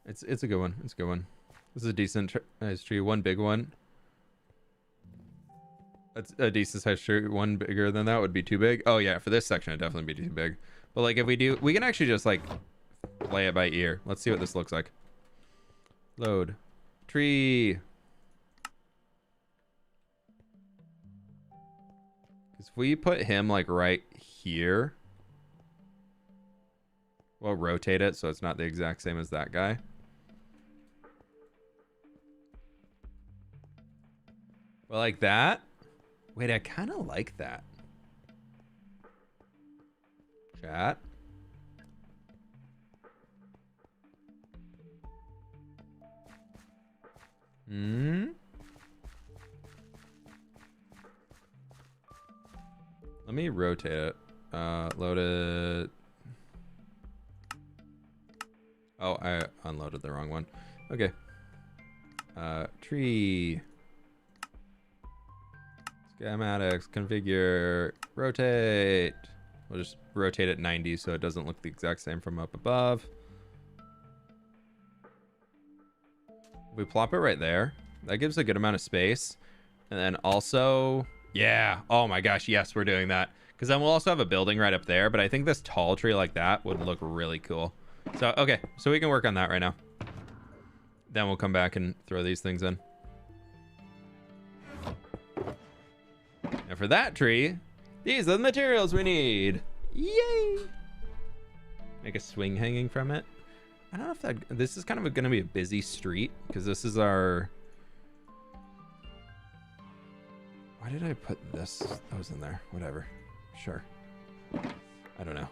It's a good one. It's a good one. This is a decent sized tree. One big one. That's a decent sized tree. One bigger than that would be too big. Oh yeah, for this section it'd definitely be too big. But like if we do, we can actually just like play it by ear. Let's see what this looks like. Load. Tree. Because if we put him like right here, we'll rotate it so it's not the exact same as that guy. Well, like that. Wait, I kind of like that. Chat. Let me rotate it. Load it. Oh, I unloaded the wrong one. Okay. Tree. Schematics, configure, rotate. We'll just rotate it 90 so it doesn't look the exact same from up above. We plop it right there. That gives a good amount of space. And then also, yeah. Oh my gosh, yes, we're doing that. Because then we'll also have a building right up there. But I think this tall tree like that would look really cool. So, okay. So we can work on that right now. Then we'll come back and throw these things in. And for that tree, these are the materials we need. Yay! Make a swing hanging from it. I don't know if that, this is kind of going to be a busy street because this is our, why did I put this? That was in there. Whatever. Sure. I don't know.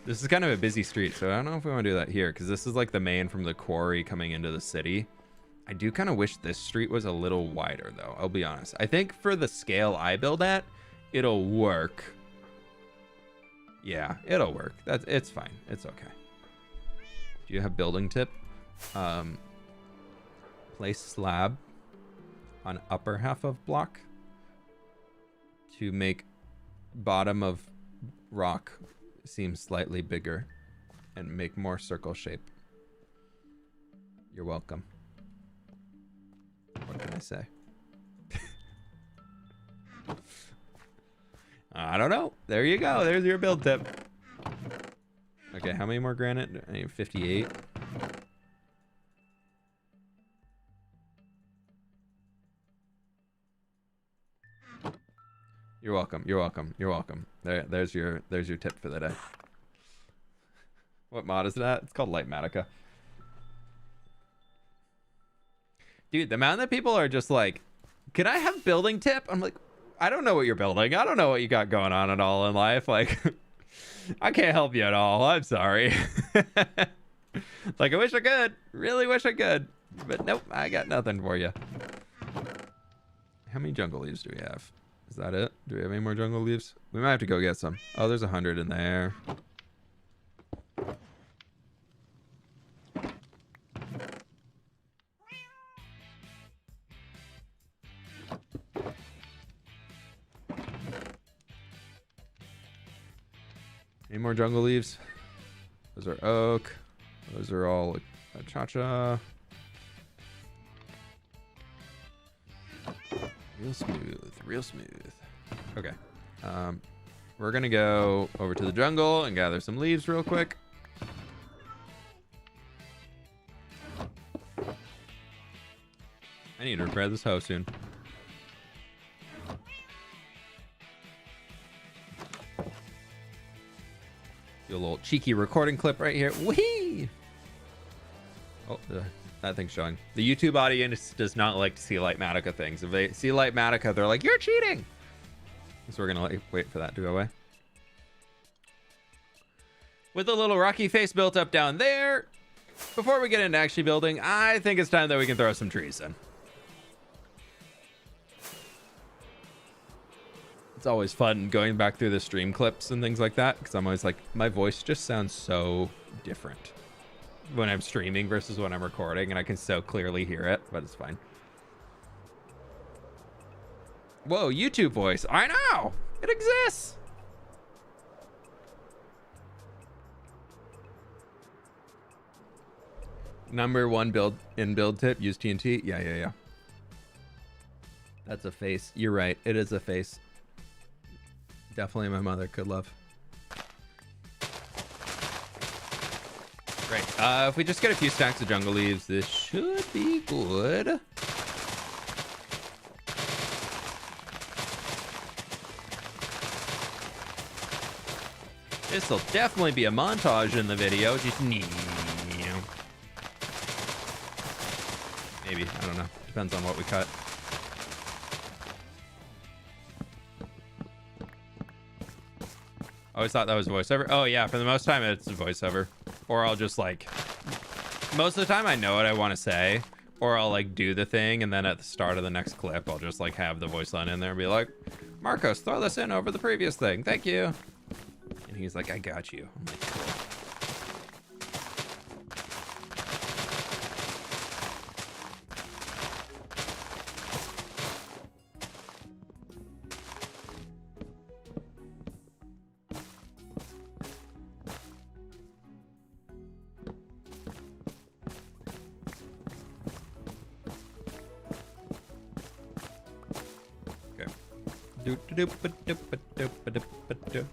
This is kind of a busy street, so I don't know if we want to do that here because this is like the main from the quarry coming into the city. I do kind of wish this street was a little wider though. I'll be honest. I think for the scale I build at, it'll work. Yeah, it'll work. It's fine. It's okay. Do you have building tip? Place slab on upper half of block. to make bottom of rock seem slightly bigger and make more circle shape. You're welcome. What can I say? I don't know. There you go. There's your build tip. Okay, how many more granite? I need 58. You're welcome. You're welcome. You're welcome. There's your tip for the day. What mod is that? It's called Lightmatica. Dude, the amount that people are just like, can I have building tip? I'm like, I don't know what you're building. I don't know what you got going on at all in life. Like, I can't help you at all. I'm sorry. Like, I wish I could. Really wish I could. But nope, I got nothing for you. How many jungle leaves do we have? Is that it? Do we have any more jungle leaves? We might have to go get some. Oh, there's 100 in there. Any more jungle leaves? Those are oak. Those are all cha-cha. Real smooth, real smooth. Okay. We're gonna go over to the jungle and gather some leaves real quick. I need to repair this hoe soon. Do a little cheeky recording clip right here. Whee! Oh, that thing's showing. The YouTube audience does not like to see Lightmatica things. If they see Lightmatica, they're like, you're cheating! So we're gonna wait for that to go away. With a little rocky face built up down there, before we get into actually building, I think it's time that we can throw some trees in. It's always fun going back through the stream clips and things like that, because I'm always like, my voice just sounds so different when I'm streaming versus when I'm recording, and I can so clearly hear it, but it's fine. Whoa, YouTube voice. I know! It exists! Number one build tip, use TNT. Yeah. That's a face. You're right. It is a face. Definitely my mother could love. Great. If we just get a few stacks of jungle leaves, this should be good. This will definitely be a montage in the video. Just maybe. I don't know. Depends on what we cut. I always thought that was voiceover. Oh yeah, for the most time it's voiceover. Or I'll just like, most of the time I know what I want to say, or I'll like do the thing, and then at the start of the next clip I'll just like have the voice line in there and be like, Marcos, throw this in over the previous thing, thank you. And he's like, I got you. I'm like, cool.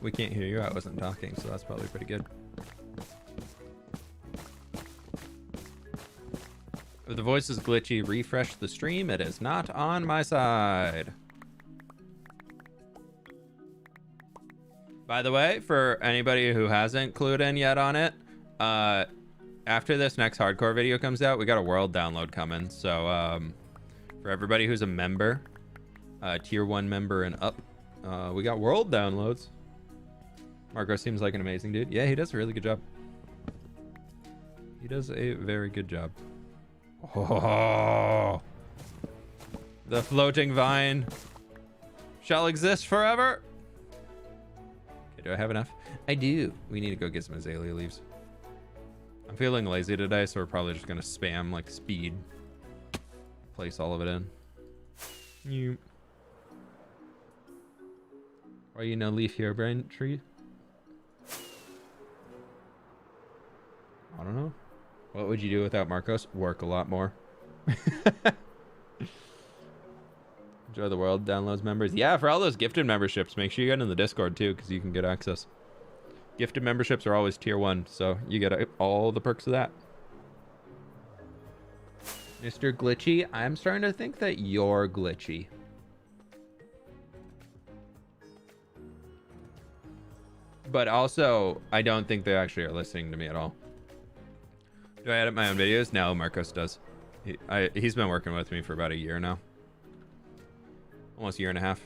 We can't hear you. I wasn't talking, so that's probably pretty good. If the voice is glitchy, refresh the stream. It is not on my side. By the way, for anybody who hasn't clued in yet on it, after this next hardcore video comes out, we got a world download coming. So for everybody who's a member, tier 1 member and up, we got world downloads. Marco seems like an amazing dude. Yeah, he does a really good job. He does a very good job. Oh, the floating vine shall exist forever. Okay, do I have enough? I do. We need to go get some azalea leaves. I'm feeling lazy today, so we're probably just gonna spam like speed. Place all of it in. You. Why you no leaf here, brain tree? I don't know. What would you do without Marcos? Work a lot more. Enjoy the world. Downloads members. Yeah, for all those gifted memberships, make sure you get in the Discord too, because you can get access. Gifted memberships are always tier 1, so you get all the perks of that. Mr. Glitchy, I'm starting to think that you're glitchy. But also, I don't think they actually are listening to me at all. Do I edit my own videos? No, Marcos does. He's been working with me for about a year now. Almost a year and a half.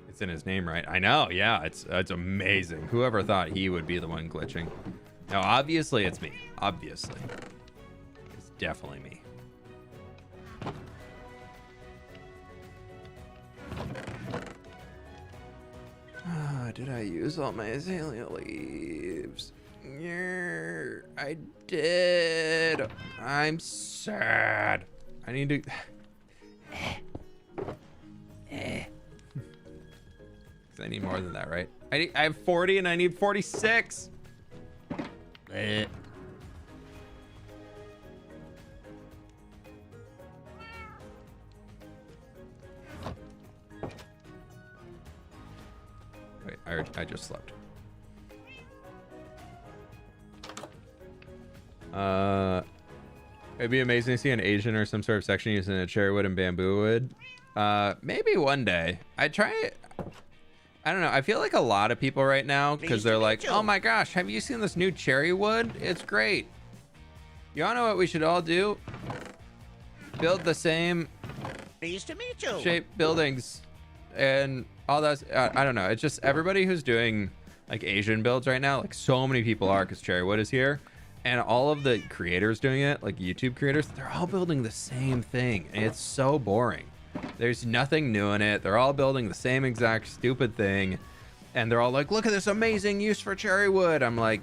It's in his name, right? I know, yeah, it's amazing. Whoever thought he would be the one glitching. Now, obviously, it's me. Obviously. It's definitely me. Did I use all my azalea leaves? Yeah, I did. I'm sad. I need to... I need more than that, right? I have 40 and I need 46. Wait, I just slept. It'd be amazing to see an Asian or some sort of section using a cherry wood and bamboo wood. Maybe one day. I don't know. I feel like a lot of people right now, because they're like, oh my gosh, have you seen this new cherry wood? It's great. You all know what we should all do? Build the same shape buildings and all that. I don't know. It's just everybody who's doing like Asian builds right now, like so many people are, because cherry wood is here. And all of the creators doing it, like YouTube creators, they're all building the same thing. And it's so boring. There's nothing new in it. They're all building the same exact stupid thing. And they're all like, look at this amazing use for cherry wood. I'm like,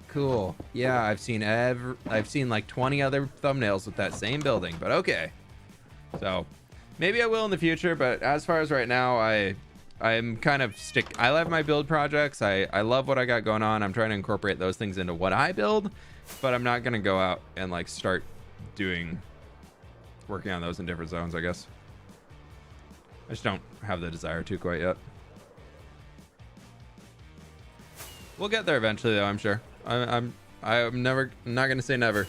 cool. Yeah, I've seen like 20 other thumbnails with that same building, but okay. So maybe I will in the future, but as far as right now, I'm kind of I love my build projects. I love what I got going on. I'm trying to incorporate those things into what I build, but I'm not going to go out and like start working on those in different zones, I guess. I just don't have the desire to quite yet. We'll get there eventually though, I'm sure. I'm not going to say never.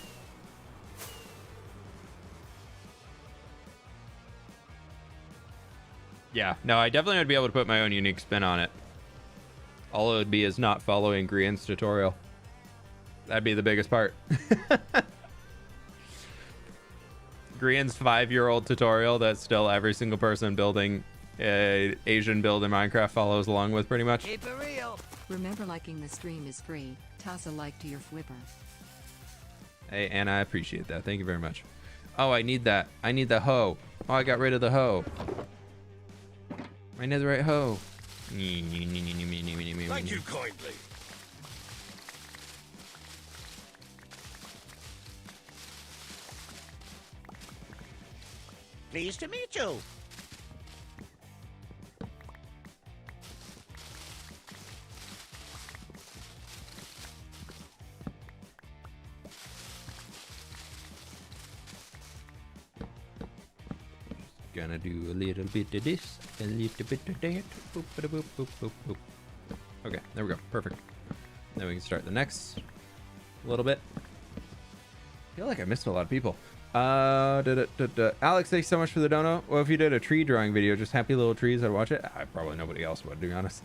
Yeah, no, I definitely would be able to put my own unique spin on it. All it would be is not following Grian's tutorial. That'd be the biggest part. Grian's 5-year-old tutorial that still every single person building a Asian build in Minecraft follows along with pretty much. Keep it real. Remember, liking the stream is free. Toss a like to your fWhipper. Hey, Anna, I appreciate that. Thank you very much. Oh, I need that. I need the hoe. Oh, I got rid of the hoe. I need the right hoe. Thank you kindly. Pleased to meet you. Gonna do a little bit of this, a little bit of that. Boop, boop, boop, boop, boop, boop. Okay, there we go. Perfect. Then we can start the next little bit. I feel like I missed a lot of people. Alex, thanks so much for the dono. Well, if you did a tree drawing video, just happy little trees, I'd watch it. Probably nobody else would, to be honest.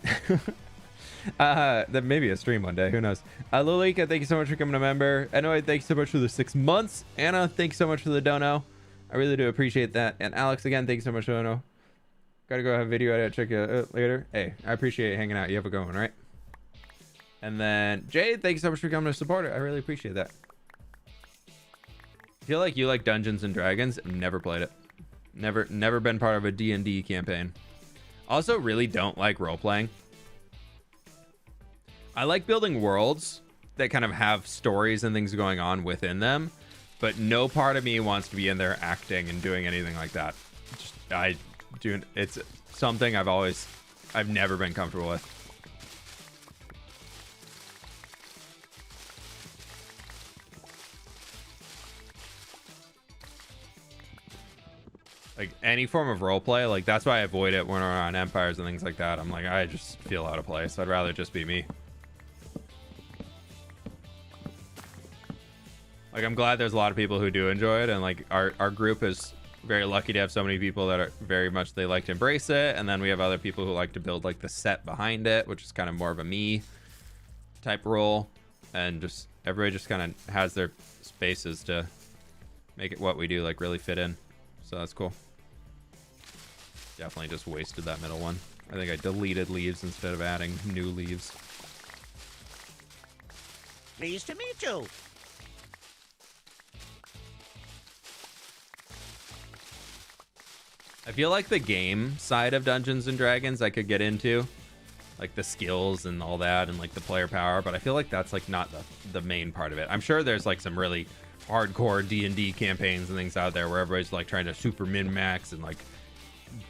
Then maybe a stream one day. Who knows? Lilika, thank you so much for becoming a member. Anyway, thanks so much for the 6 months. Anna, thanks so much for the dono. I really do appreciate that. And Alex, again, thanks so much for the dono. Gotta go have a video edit. Check you out later. Hey, I appreciate hanging out. You have a good one, right? And then Jade, thank you so much for becoming a supporter. I really appreciate that. I feel like you like Dungeons and Dragons. Never played it. Never been part of a D&D campaign. Also, really don't like role playing. I like building worlds that kind of have stories and things going on within them, but no part of me wants to be in there acting and doing anything like that. doing. It's something I've never been comfortable with. Like any form of roleplay, like that's why I avoid it when we're on Empires and things like that. I'm like, I just feel out of place. I'd rather just be me. Like, I'm glad there's a lot of people who do enjoy it, and like our group is very lucky to have so many people that are very much, they like to embrace it, and then we have other people who like to build like the set behind it, which is kind of more of a me type role, and just everybody just kind of has their spaces to make it what we do like really fit in. So that's cool. Definitely just wasted that middle one. I think I deleted leaves instead of adding new leaves. Pleased to meet you. I feel like the game side of Dungeons and Dragons I could get into, like the skills and all that, and like the player power, but I feel like that's like not the main part of it. I'm sure there's like some really hardcore D&D campaigns and things out there where everybody's like trying to super min max and like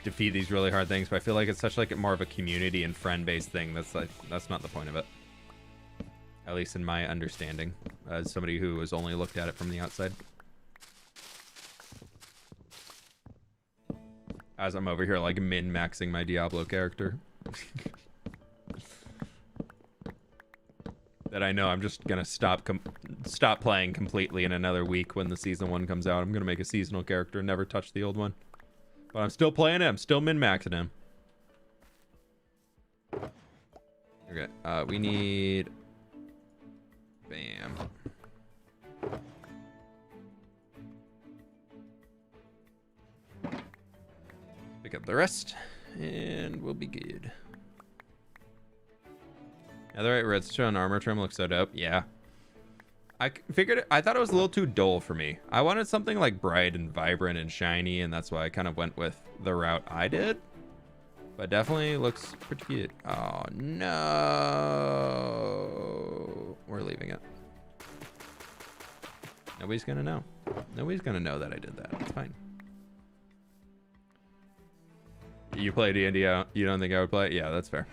defeat these really hard things, but I feel like it's such like more of a community and friend based thing. That's not the point of it, at least in my understanding as somebody who has only looked at it from the outside. As I'm over here like min maxing my Diablo character. That I know I'm just gonna stop playing completely in another week when the season 1 comes out. I'm gonna make a seasonal character and never touch the old one. But I'm still playing him, still min-maxing him. Okay, we need... Bam. Pick up the rest, and we'll be good. Netherite redstone armor trim looks so dope. Yeah. I thought it was a little too dull for me. I wanted something like bright and vibrant and shiny, and that's why I kind of went with the route I did. But definitely looks pretty good. Oh, no. We're leaving it. Nobody's gonna know. Nobody's gonna know that I did that. It's fine. You play D&D, you don't think I would play it? Yeah, that's fair.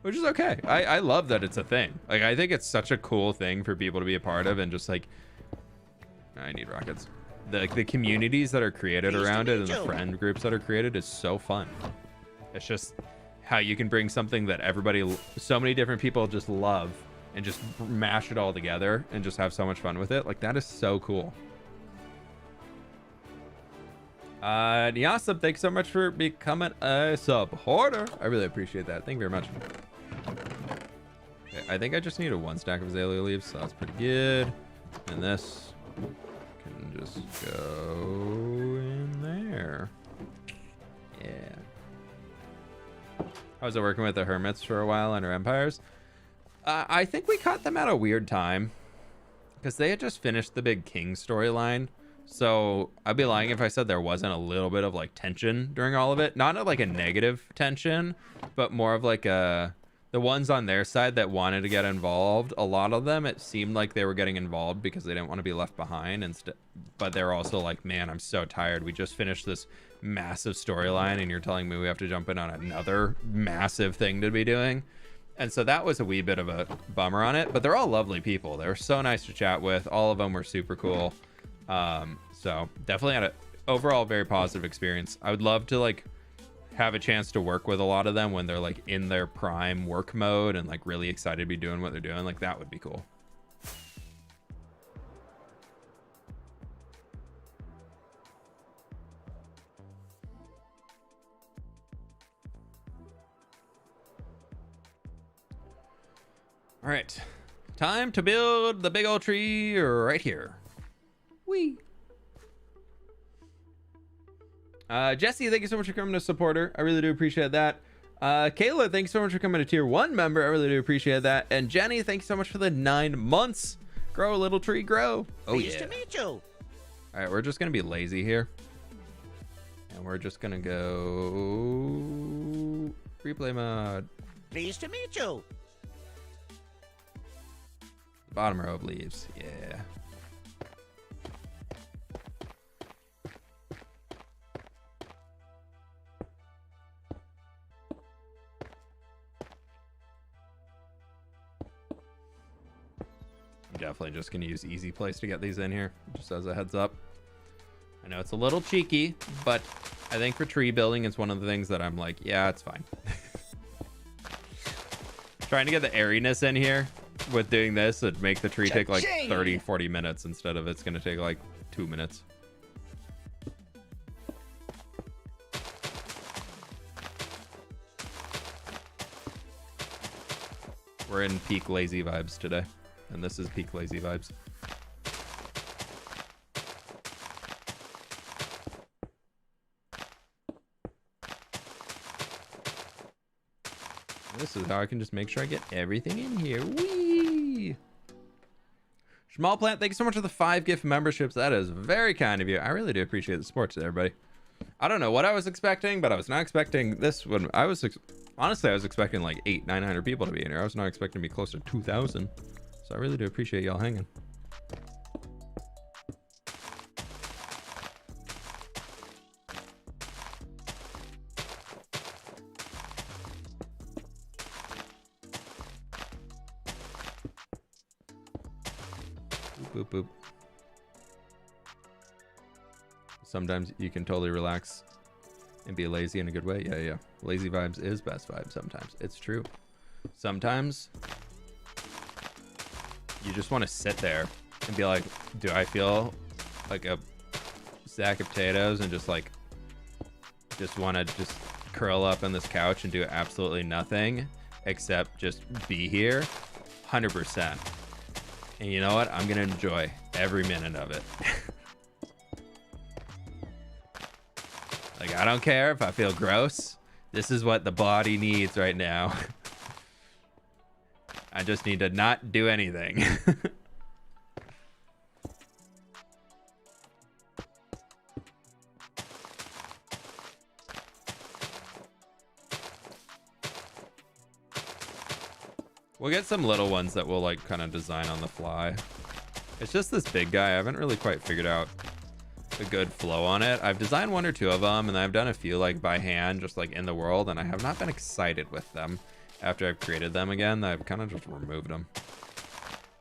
Which is okay. I love that it's a thing. Like, I think it's such a cool thing for people to be a part of, and just like, I need rockets. The communities that are created around it and the friend groups that are created is so fun. It's just how you can bring something that so many different people just love and just mash it all together and just have so much fun with it. Like, that is so cool. Nyasub, thanks so much for becoming a supporter. I really appreciate that. Thank you very much. Okay, I think I just need a 1 stack of azalea leaves, so that's pretty good. And this can just go in there. Yeah. I was working with the hermits for a while under Empires. I think we caught them at a weird time because they had just finished the big king storyline. So I'd be lying if I said there wasn't a little bit of like tension during all of it. Not like a negative tension, but more of like the ones on their side that wanted to get involved. A lot of them, it seemed like they were getting involved because they didn't want to be left behind. But they're also like, man, I'm so tired. We just finished this massive storyline and you're telling me we have to jump in on another massive thing to be doing. And so that was a wee bit of a bummer on it, but they're all lovely people. They were so nice to chat with. All of them were super cool. So definitely had an overall very positive experience. I would love to like have a chance to work with a lot of them when they're like in their prime work mode and like really excited to be doing what they're doing. Like, that would be cool. All right, time to build the big old tree right here. Whee! Jesse, thank you so much for coming to supporter. I really do appreciate that. Kayla, thanks so much for coming to tier 1 member. I really do appreciate that. And Jenny, thanks so much for the 9 months. Grow a little tree, grow. Oh, Pleased to meet you. All right, we're just gonna be lazy here, and we're just gonna go replay mode. Pleased to meet you. The bottom row of leaves. Yeah. definitely just going to use easy place to get these in here, just as a heads up. I know it's a little cheeky, but I think for tree building, it's one of the things that I'm like, yeah, it's fine. Trying to get the airiness in here with doing this would make the tree take like 30-40 minutes instead of it's going to take like 2 minutes. We're in peak lazy vibes today, and this is peak lazy vibes. This is how I can just make sure I get everything in here. Whee! Small Plant, thank you so much for the 5 gift memberships. That is very kind of you. I really do appreciate the support today, everybody. I don't know what I was expecting, but I was not expecting this one. Honestly, I was expecting like 800-900 people to be in here. I was not expecting to be close to 2,000. So I really do appreciate y'all hanging. Boop, boop. Sometimes you can totally relax and be lazy in a good way. Yeah. Lazy vibes is best vibes sometimes. It's true. Sometimes you just want to sit there and be like, do I feel like a sack of potatoes and just want to just curl up on this couch and do absolutely nothing except just be here? 100%. And you know what? I'm going to enjoy every minute of it. Like, I don't care if I feel gross. This is what the body needs right now. I just need to not do anything. We'll get some little ones that we'll like kind of design on the fly. It's just this big guy. I haven't really quite figured out a good flow on it. I've designed 1 or 2 of them, and I've done a few like by hand, just like in the world, and I have not been excited with them after I've created them again. I've kind of just removed them.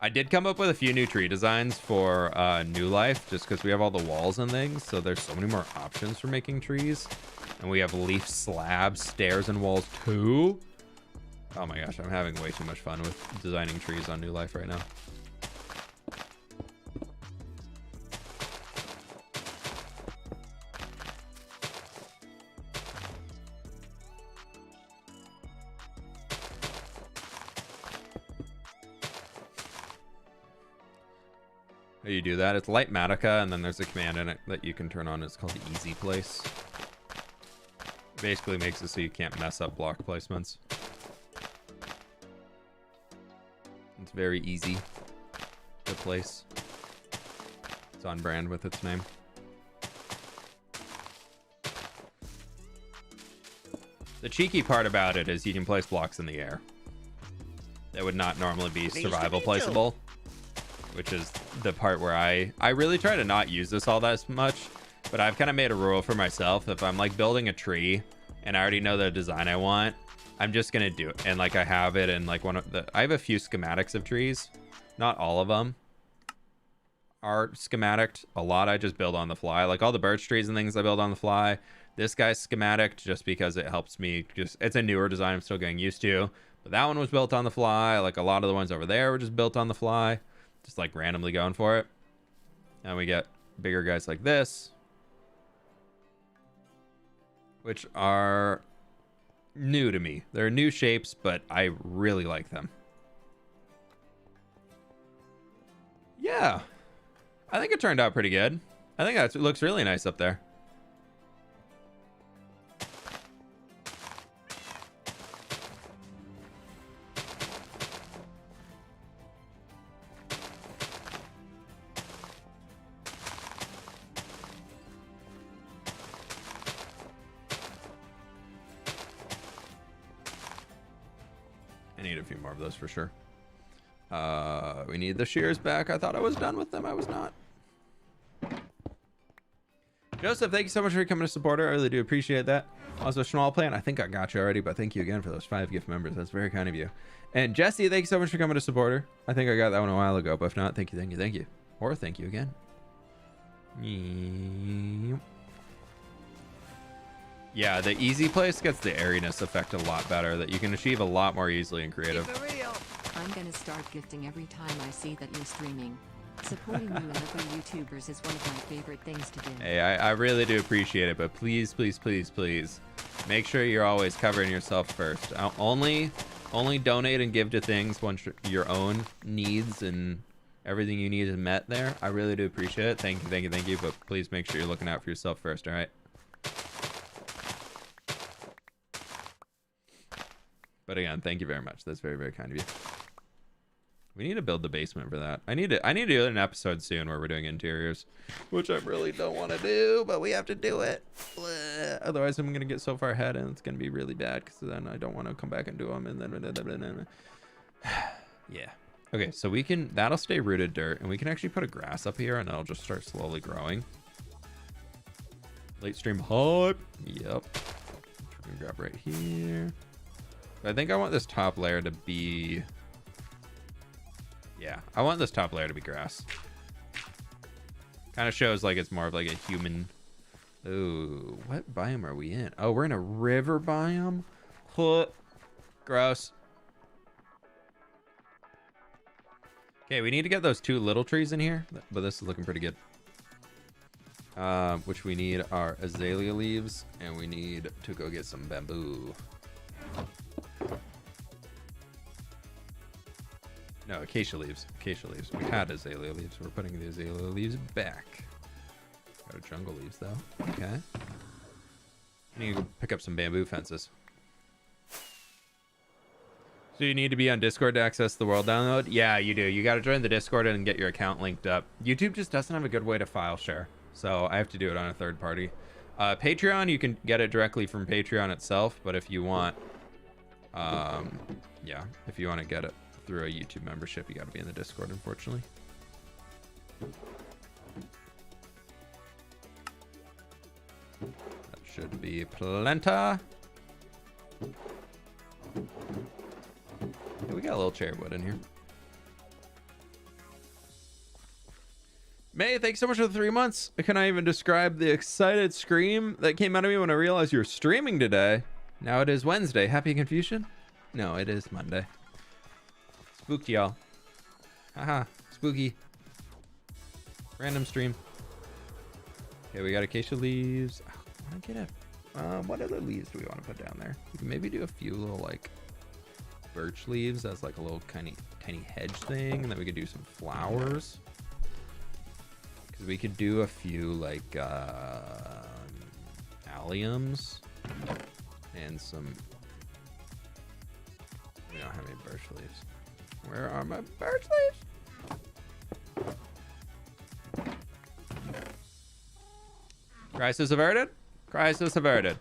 I did come up with a few new tree designs for New Life, just because we have all the walls and things, so there's so many more options for making trees. And we have leaf slabs, stairs, and walls too. Oh my gosh, I'm having way too much fun with designing trees on New Life right now. How you do that? It's Light Matica, and then there's a command in it that you can turn on. It's called Easy Place. Basically makes it so you can't mess up block placements. It's very easy to place. It's on brand with its name. The cheeky part about it is you can place blocks in the air. That would not normally be survival placeable, which is the part where I really try to not use this all that much, but I've kind of made a rule for myself. If I'm like building a tree and I already know the design I want, I'm just gonna do it. And like I have it in like I have a few schematics of trees. Not all of them are schematic. A lot I just build on the fly. Like all the birch trees and things I build on the fly. This guy's schematic just because it helps me. It's a newer design I'm still getting used to. But that one was built on the fly. Like a lot of the ones over there were just built on the fly. Just like randomly going for it. And we get bigger guys like this, which are new to me. They're new shapes, but I really like them. Yeah, I think it turned out pretty good. I think it looks really nice up there. I need a few more of those for sure. We need the shears back. I thought I was done with them. I was not. Joseph, thank you so much for coming to support her. I really do appreciate that. Also, Small Plant, I think I got you already, but thank you again for those 5 gift members. That's very kind of you. And Jesse, thank you so much for coming to supporter. I think I got that one a while ago, but if not, thank you, thank you, thank you. Or thank you again. Yeah, the easy place gets the airiness effect a lot better, that you can achieve a lot more easily in creative. I'm gonna start gifting every time I see that you're streaming. Supporting you and other YouTubers is one of my favorite things to do. Hey, I really do appreciate it, but please, please, please, please, make sure you're always covering yourself first. Only donate and give to things once your own needs and everything you need is met there. I really do appreciate it. Thank you, thank you, thank you, but please make sure you're looking out for yourself first, all right? But again, thank you very much. That's very, very kind of you. We need to build the basement for that. I need to do an episode soon where we're doing interiors, which I really don't want to do, but we have to do it. Otherwise, I'm gonna get so far ahead, and it's gonna be really bad because then I don't want to come back and do them, and then yeah. Okay, so that'll stay rooted dirt, and we can actually put a grass up here, and it'll just start slowly growing. Late stream hype. Yep. We're gonna grab right here. I think I want this top layer to be. Yeah, I want this top layer to be grass. Kind of shows like it's more of like a human. Ooh, what biome are we in? Oh, we're in a river biome. Gross. Okay, we need to get those 2 little trees in here, but this is looking pretty good. Which we need are azalea leaves, and we need to go get some bamboo. No, acacia leaves. Acacia leaves. We had azalea leaves. We're putting the azalea leaves back. Got a jungle leaves, though. Okay. We need to pick up some bamboo fences. So you need to be on Discord to access the world download? Yeah, you do. You got to join the Discord and get your account linked up. YouTube just doesn't have a good way to file share, so I have to do it on a third party. Patreon, you can get it directly from Patreon itself, but if you want, yeah, if you want to get it through a YouTube membership, you got to be in the Discord, unfortunately. That should be plenta. Yeah, we got a little cherry wood in here. May, thanks so much for the 3 months. I cannot even describe the excited scream that came out of me when I realized you were streaming today. Now it is Wednesday. Happy Confusion? No, it is Monday. Spooked y'all. Haha, spooky. Random stream. Okay, we got acacia leaves. Oh, I want to get it. What other leaves do we want to put down there? We can maybe do a few little like birch leaves as like a little tiny hedge thing, and then we could do some flowers. Because we could do a few like alliums and some. We don't have any birch leaves. Where are my birch leaves? Crisis averted? Crisis averted.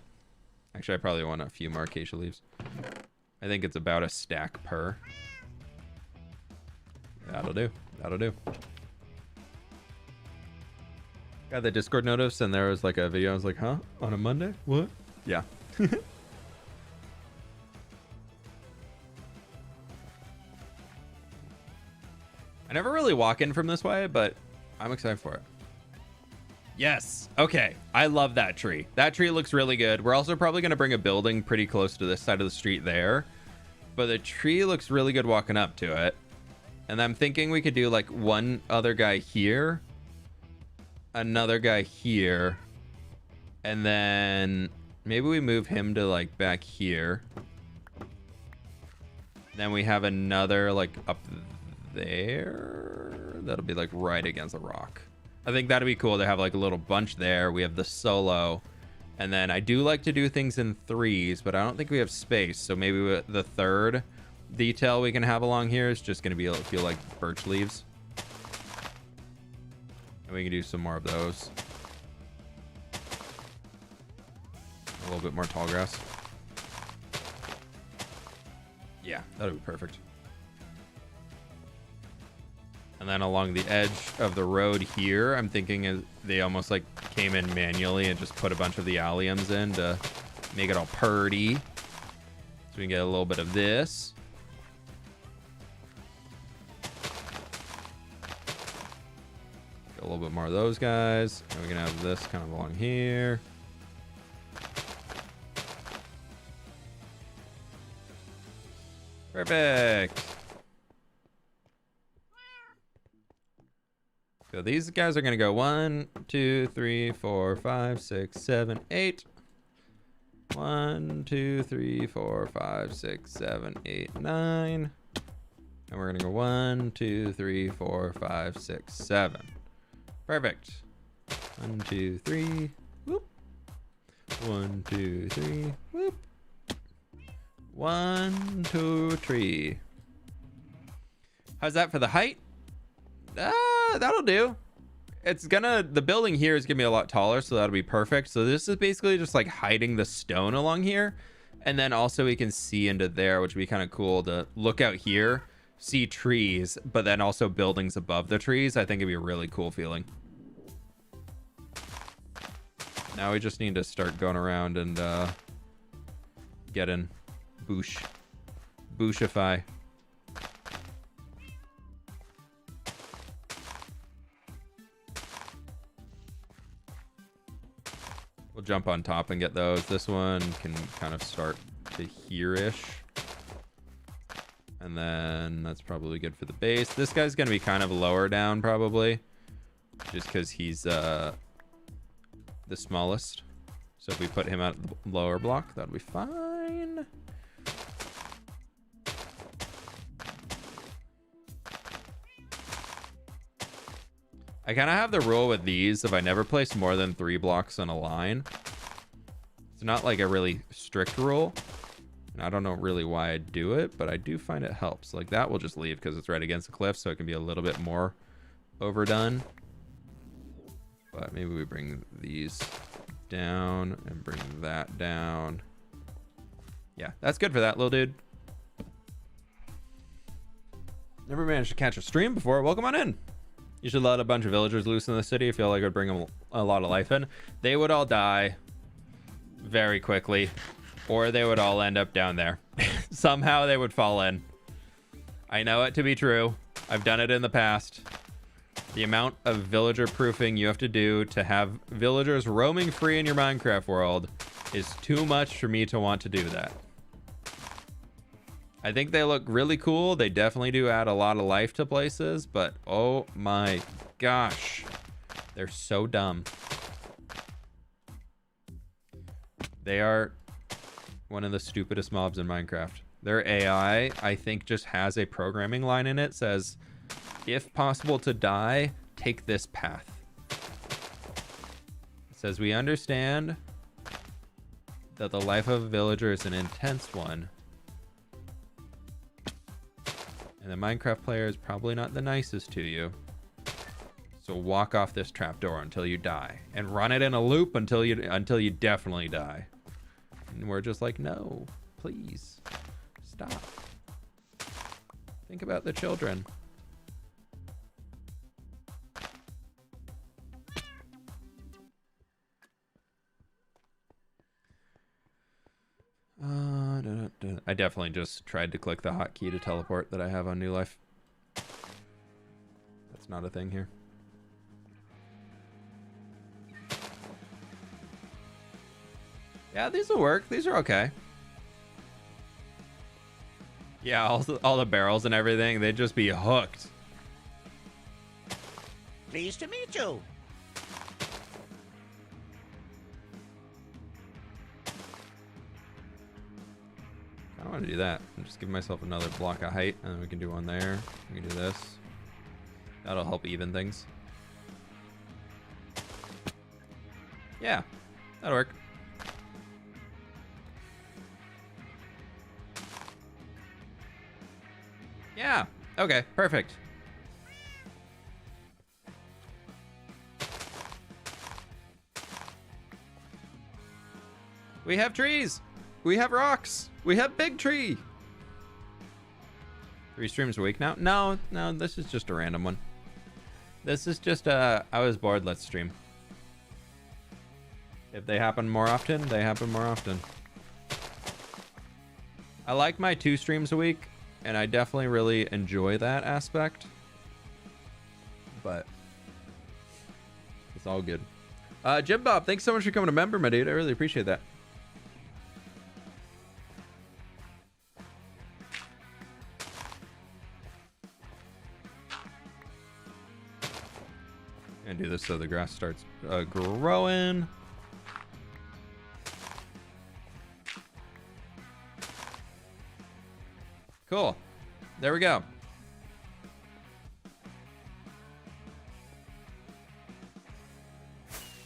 Actually, I probably want a few more acacia leaves. I think it's about a stack per. That'll do. That'll do. Got the Discord notice, and there was like a video. I was like, huh? On a Monday? What? Yeah. I never really walk in from this way, but I'm excited for it. Yes. Okay. I love that tree. That tree looks really good. We're also probably going to bring a building pretty close to this side of the street there. But the tree looks really good walking up to it. And I'm thinking we could do like one other guy here. Another guy here. And then maybe we move him to like back here. Then we have another like up there. That'll be like right against the rock. I think that'd be cool to have like a little bunch there. We have the solo, and then I do like to do things in threes, but I don't think we have space. So maybe the third detail we can have along here is just going to be able to feel like birch leaves, and we can do some more of those. A little bit more tall grass. Yeah, that'll be perfect. And then along the edge of the road here, I'm thinking they almost like came in manually and just put a bunch of the alliums in to Make it all purty. So we can get a little bit of this. Get a little bit more of those guys. And we can have this kind of along here. Perfect. So these guys are going to go 1, 2, 3, 4, 5, 6, 7, 8. 1, 2, 3, 4, 5, 6, 7, 8, 9. And we're going to go 1, 2, 3, 4, 5, 6, 7. Perfect. 1, 2, 3. Whoop. 1, 2, 3. Whoop. 1, 2, 3. How's that for the height? That'll do. The building here is gonna be a lot taller, so that'll be perfect. So this is basically just like hiding the stone along here, and then also we can see into there, which would be kind of cool to look out here, see trees, but then also buildings above the trees. I think it'd be a really cool feeling. Now we just need to start going around and getting bushify. We'll jump on top and get those. This one can kind of start to here-ish. And then that's probably good for the base. This guy's going to be kind of lower down probably, just because he's the smallest. So if we put him at the lower block, that'll be fine. I kind of have the rule with these, if I never place more than 3 blocks on a line. It's not like a really strict rule. And I don't know really why I do it, but I do find it helps. Like that, we'll just leave because it's right against the cliff, so it can be a little bit more overdone. But maybe we bring these down and bring that down. Yeah, that's good for that little dude. Never managed to catch a stream before. Welcome on in. You should let a bunch of villagers loose in the city. I feel like it would bring them a lot of life in. They would all die very quickly, or they would all end up down there. Somehow they would fall in. I know it to be true. I've done it in the past. The amount of villager proofing you have to do to have villagers roaming free in your Minecraft world is too much for me to want to do that. I think they look really cool. They definitely do add a lot of life to places, but oh my gosh, they're so dumb. They are one of the stupidest mobs in Minecraft. Their AI, I think, just has a programming line in it, says, if possible to die, take this path. It says, we understand that the life of a villager is an intense one, and the Minecraft player is probably not the nicest to you. So walk off this trapdoor until you die, and run it in a loop until you definitely die. And we're just like, no, please stop. Think about the children. I definitely just tried to click the hotkey to teleport that I have on New Life. That's not a thing here. Yeah, these will work. These are okay. Yeah, all the barrels and everything, they'd just be hooked. Pleased to meet you. I don't want to do that. I'll just give myself another block of height, and then we can do one there. We can do this. That'll help even things. Yeah, that'll work. Yeah, okay, perfect. We have trees. We have rocks. We have big tree. 3 streams a week now? No, this is just a random one. This is just I was bored, let's stream. If they happen more often, they happen more often. I like my 2 streams a week, and I definitely really enjoy that aspect. But it's all good. Jim Bob, thanks so much for coming to member, my dude. I really appreciate that. And do this so the grass starts growing. Cool. There we go.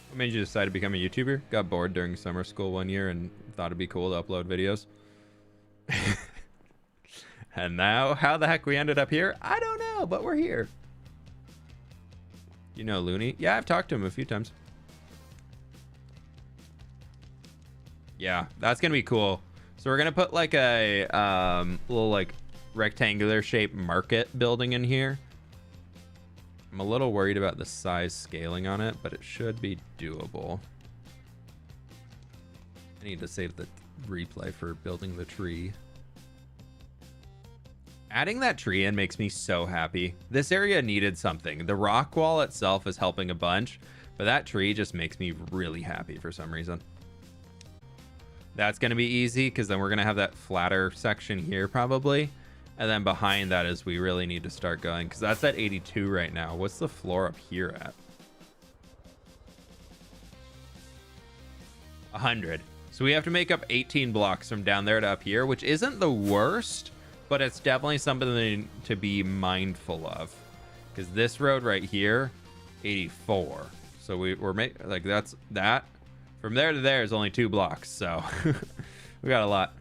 What made you decide to become a YouTuber? Got bored during summer school one year and thought it'd be cool to upload videos. And now, how the heck we ended up here? I don't know, but we're here. You know Looney? Yeah, I've talked to him a few times. Yeah, that's gonna be cool. So we're gonna put like a little like rectangular shaped market building in here. I'm a little worried about the size scaling on it, but it should be doable. I need to save the replay for building the tree. Adding that tree in makes me so happy. This area needed something. The rock wall itself is helping a bunch, but that tree just makes me really happy for some reason. That's going to be easy because then we're going to have that flatter section here probably. And then behind that is we really need to start going because that's at 82 right now. What's the floor up here at? 100. So we have to make up 18 blocks from down there to up here, which isn't the worst, but it's definitely something to be mindful of because this road right here, 84. So we're making like that's that. From there to there is only 2 blocks, so we got a lot.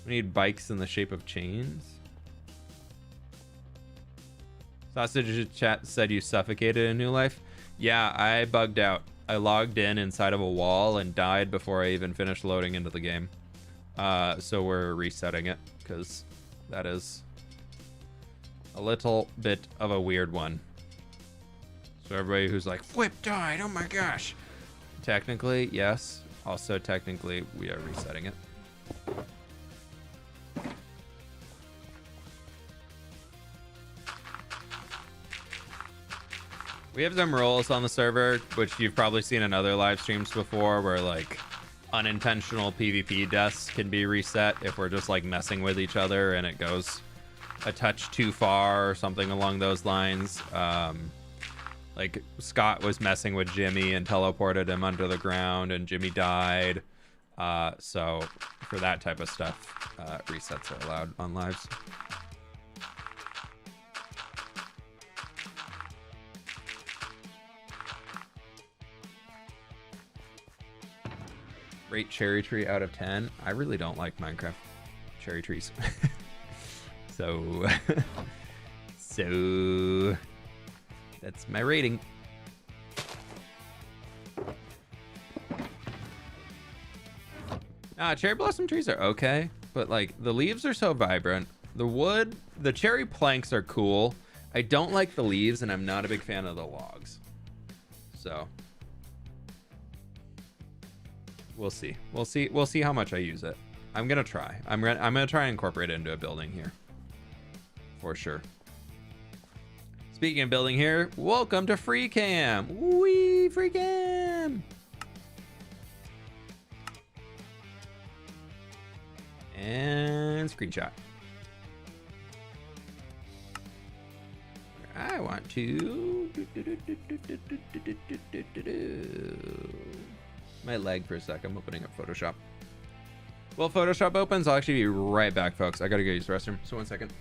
We need bikes in the shape of chains. Sausage Chat said you suffocated in New Life. Yeah, I bugged out. I logged in inside of a wall and died before I even finished loading into the game. So we're resetting it because that is a little bit of a weird one. So everybody who's like, fWhip died, oh my gosh. Technically, yes. Also, technically, we are resetting it. We have some rules on the server, which you've probably seen in other live streams before, where like unintentional PvP deaths can be reset if we're just like messing with each other and it goes a touch too far or something along those lines. Like Scott was messing with Jimmy and teleported him under the ground and Jimmy died. So for that type of stuff, resets are allowed on lives. Rate cherry tree out of 10. I really don't like Minecraft cherry trees. So that's my rating. Cherry blossom trees are okay, but like the leaves are so vibrant. The wood, the cherry planks are cool. I don't like the leaves, and I'm not a big fan of the logs. So we'll see. We'll see how much I use it. I'm gonna try. I'm gonna try and incorporate it into a building here, for sure. Speaking of building here, welcome to Free Cam. Wee Free Cam. And screenshot. I want to. My lag for a sec. I'm opening up Photoshop. Well, Photoshop opens. I'll actually be right back, folks. I gotta go use the restroom. So 1 second.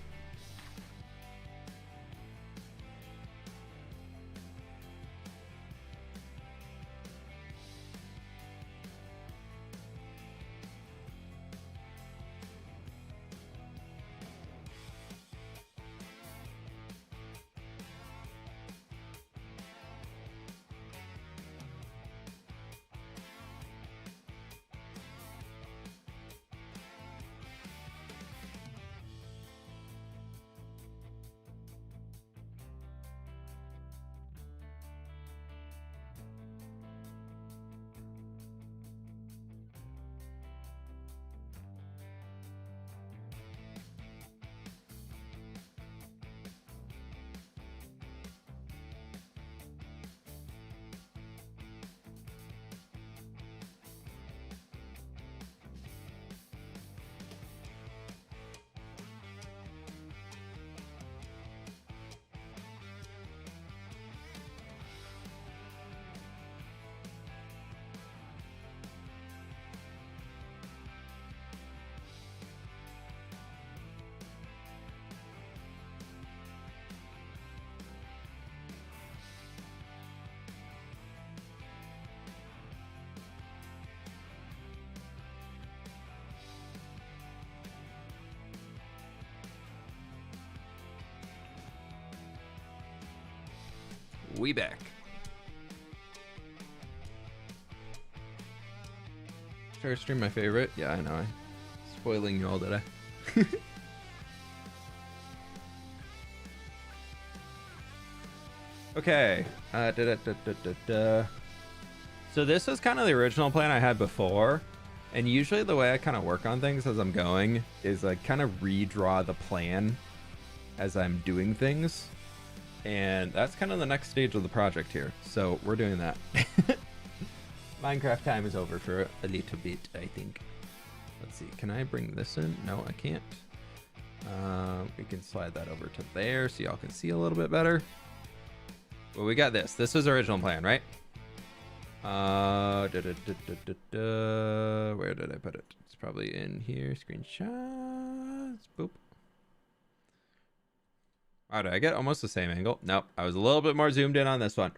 We back. Fair stream my favorite. Yeah, I know. I'm spoiling you all, did I? Okay. So this was kind of the original plan I had before. And usually the way I kind of work on things as I'm going is I kind of redraw the plan as I'm doing things. And that's kind of the next stage of the project here. So we're doing that. Minecraft time is over for a little bit, I think. Let's see. Can I bring this in? No, I can't. We can slide that over to there so y'all can see a little bit better. Well, we got this. This was original plan, right? Where did I put it? It's probably in here. Screenshots. Boop. Oh, did I get almost the same angle? Nope. I was a little bit more zoomed in on this one.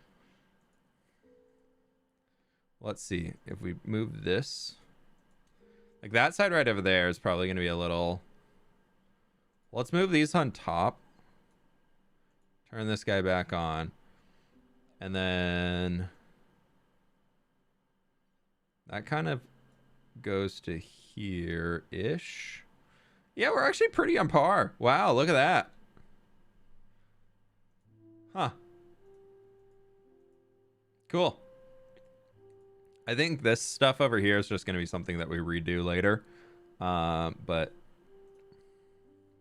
Let's see. If we move this. Like that side right over there is probably going to be a little... Let's move these on top. Turn this guy back on. And then... that kind of goes to here-ish. Yeah, we're actually pretty on par. Wow, look at that. Huh. Cool. I think this stuff over here is just going to be something that we redo later. But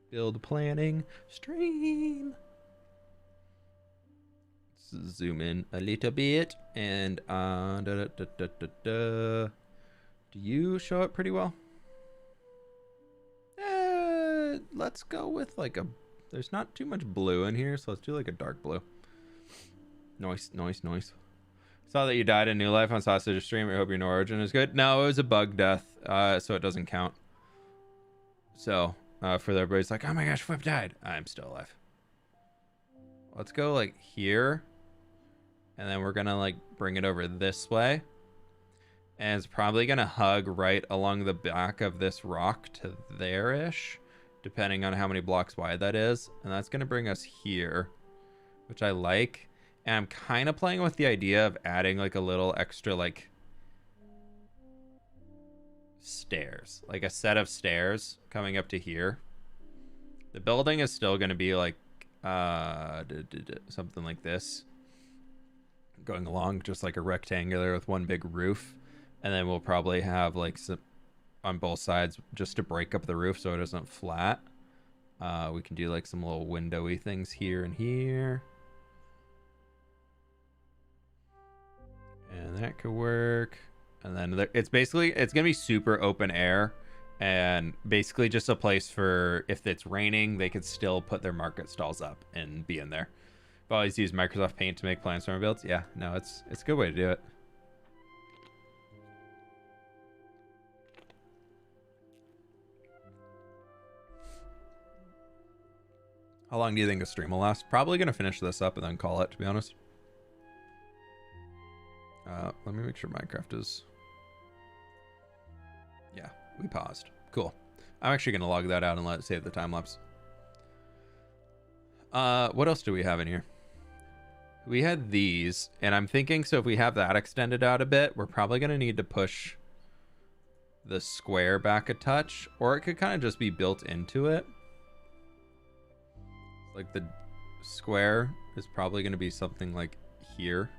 build planning stream. Let's zoom in a little bit and do you show it pretty well? Let's go with like a... There's not too much blue in here, so let's do like a dark blue. Nice. Saw that you died in New Life on Sausage Stream. I hope your origin is good. No, it was a bug death, so it doesn't count. So, for everybody's like, oh my gosh, fWhip died. I'm still alive. Let's go like here. And then we're gonna like bring it over this way. And it's probably gonna hug right along the back of this rock to there-ish, depending on how many blocks wide that is. And that's gonna bring us here, which I like. And I'm kind of playing with the idea of adding like a little extra like stairs, like a set of stairs coming up to here. The building is still gonna be like something like this, going along just like a rectangular with one big roof. And then we'll probably have like some on both sides just to break up the roof so it isn't flat. We can do like some little windowy things here and here, and that could work. And then it's gonna be super open air and basically just a place for, if it's raining, they could still put their market stalls up and be in there. I've always used Microsoft Paint to make Planestorm builds. Yeah, no, it's a good way to do it. How long do you think a stream will last? Probably gonna finish this up and then call it, to be honest. Let me make sure Minecraft is... Yeah, we paused. Cool. I'm actually gonna log that out and let it save the time lapse. What else do we have in here? We had these, and I'm thinking, so if we have that extended out a bit, we're probably gonna need to push the square back a touch, or it could kind of just be built into it. Like the square is probably going to be something like here.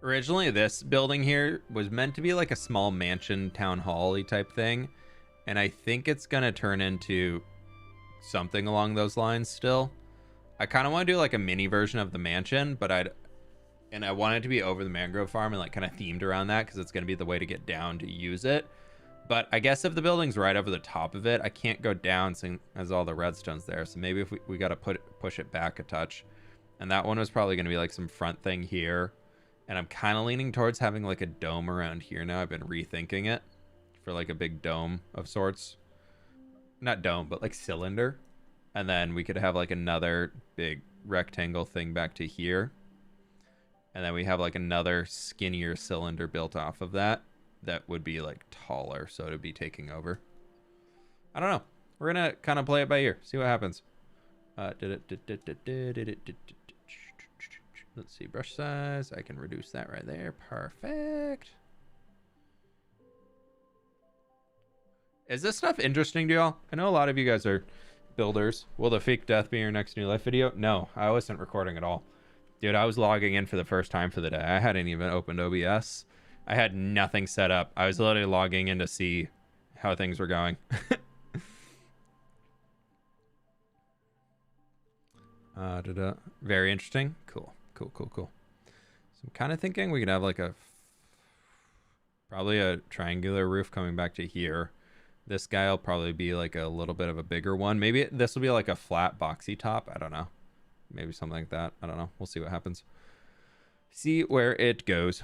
Originally, this building here was meant to be like a small mansion town hall-y type thing. And I think it's going to turn into something along those lines still. I kind of want to do like a mini version of the mansion, but I want it to be over the mangrove farm and like kind of themed around that, because it's going to be the way to get down to use it. But I guess if the building's right over the top of it, I can't go down since there's all the redstone's there. So maybe if we got to push it back a touch. And that one was probably going to be like some front thing here. And I'm kind of leaning towards having like a dome around here now. I've been rethinking it for like a big dome of sorts. Not dome, but like cylinder. And then we could have like another big rectangle thing back to here. And then we have like another skinnier cylinder built off of that. That would be like taller, so it'd be taking over. I don't know. We're gonna kind of play it by ear, see what happens. Let's see, brush size. I can reduce that right there. Perfect. Is this stuff interesting to y'all? I know a lot of you guys are builders. Will the fake death be your next new life video? No, I wasn't recording at all. Dude, I was logging in for the first time for the day. I hadn't even opened OBS. I had nothing set up. I was literally logging in to see how things were going. Very interesting. Cool. So I'm kind of thinking we could have like probably a triangular roof coming back to here. This guy will probably be like a little bit of a bigger one. Maybe this will be like a flat boxy top. I don't know. Maybe something like that. I don't know. We'll see what happens. See where it goes.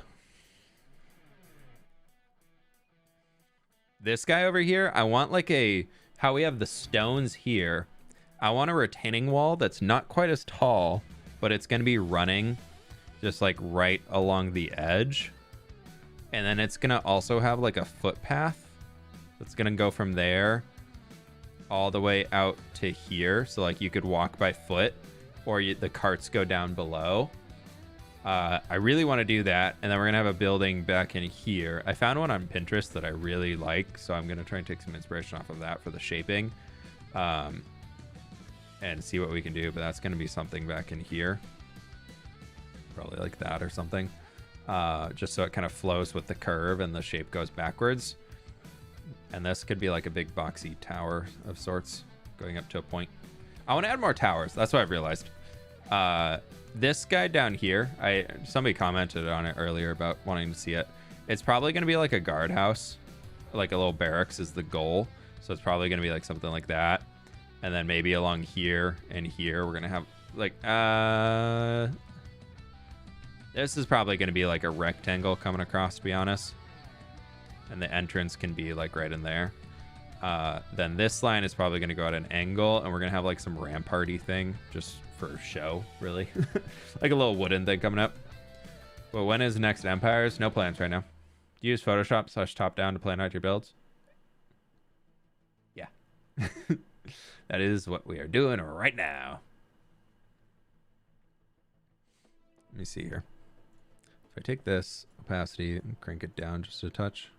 This guy over here, I want like how we have the stones here. I want a retaining wall that's not quite as tall, but it's going to be running just like right along the edge. And then it's going to also have like a footpath that's going to go from there all the way out to here. So like you could walk by foot, or the carts go down below. I really want to do that. And then we're going to have a building back in here. I found one on Pinterest that I really like, so I'm going to try and take some inspiration off of that for the shaping. And see what we can do, but that's going to be something back in here. Probably like that or something. Just so it kind of flows with the curve and the shape goes backwards. And this could be like a big boxy tower of sorts going up to a point. I want to add more towers. That's what I've realized. This guy down here, somebody commented on it earlier about wanting to see it. It's probably going to be like a guardhouse, like a little barracks is the goal. So it's probably going to be like something like that. And then maybe along here and here, we're going to have like, this is probably going to be like a rectangle coming across, to be honest. And the entrance can be like right in there. Then this line is probably going to go at an angle, and we're going to have like some ramparty thing just for show, really. Like a little wooden thing coming up. Well, when is next Empires? No plans right now. Do you use Photoshop / top down to plan out your builds? Yeah. That is what we are doing right now. Let me see here. If I take this opacity and crank it down just a touch,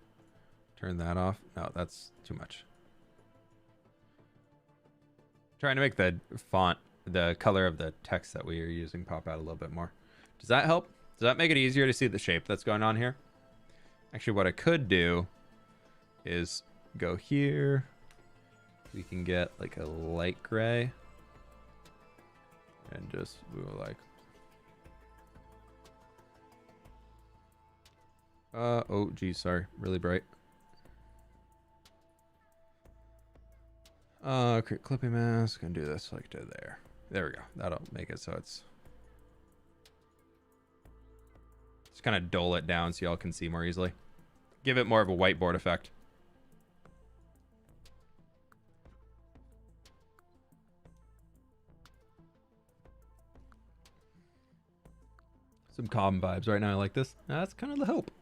turn that off. No, that's too much. Trying to make the font, the color of the text that we are using pop out a little bit more. Does that help? Does that make it easier to see the shape that's going on here? Actually, what I could do is go here. We can get like a light gray and just move like, oh geez, sorry, really bright. Create clipping mask and do this like to there. There we go. That'll make it so it's just kind of dull it down so y'all can see more easily. Give it more of a whiteboard effect. Some calm vibes right now. I like this. That's kind of the hope.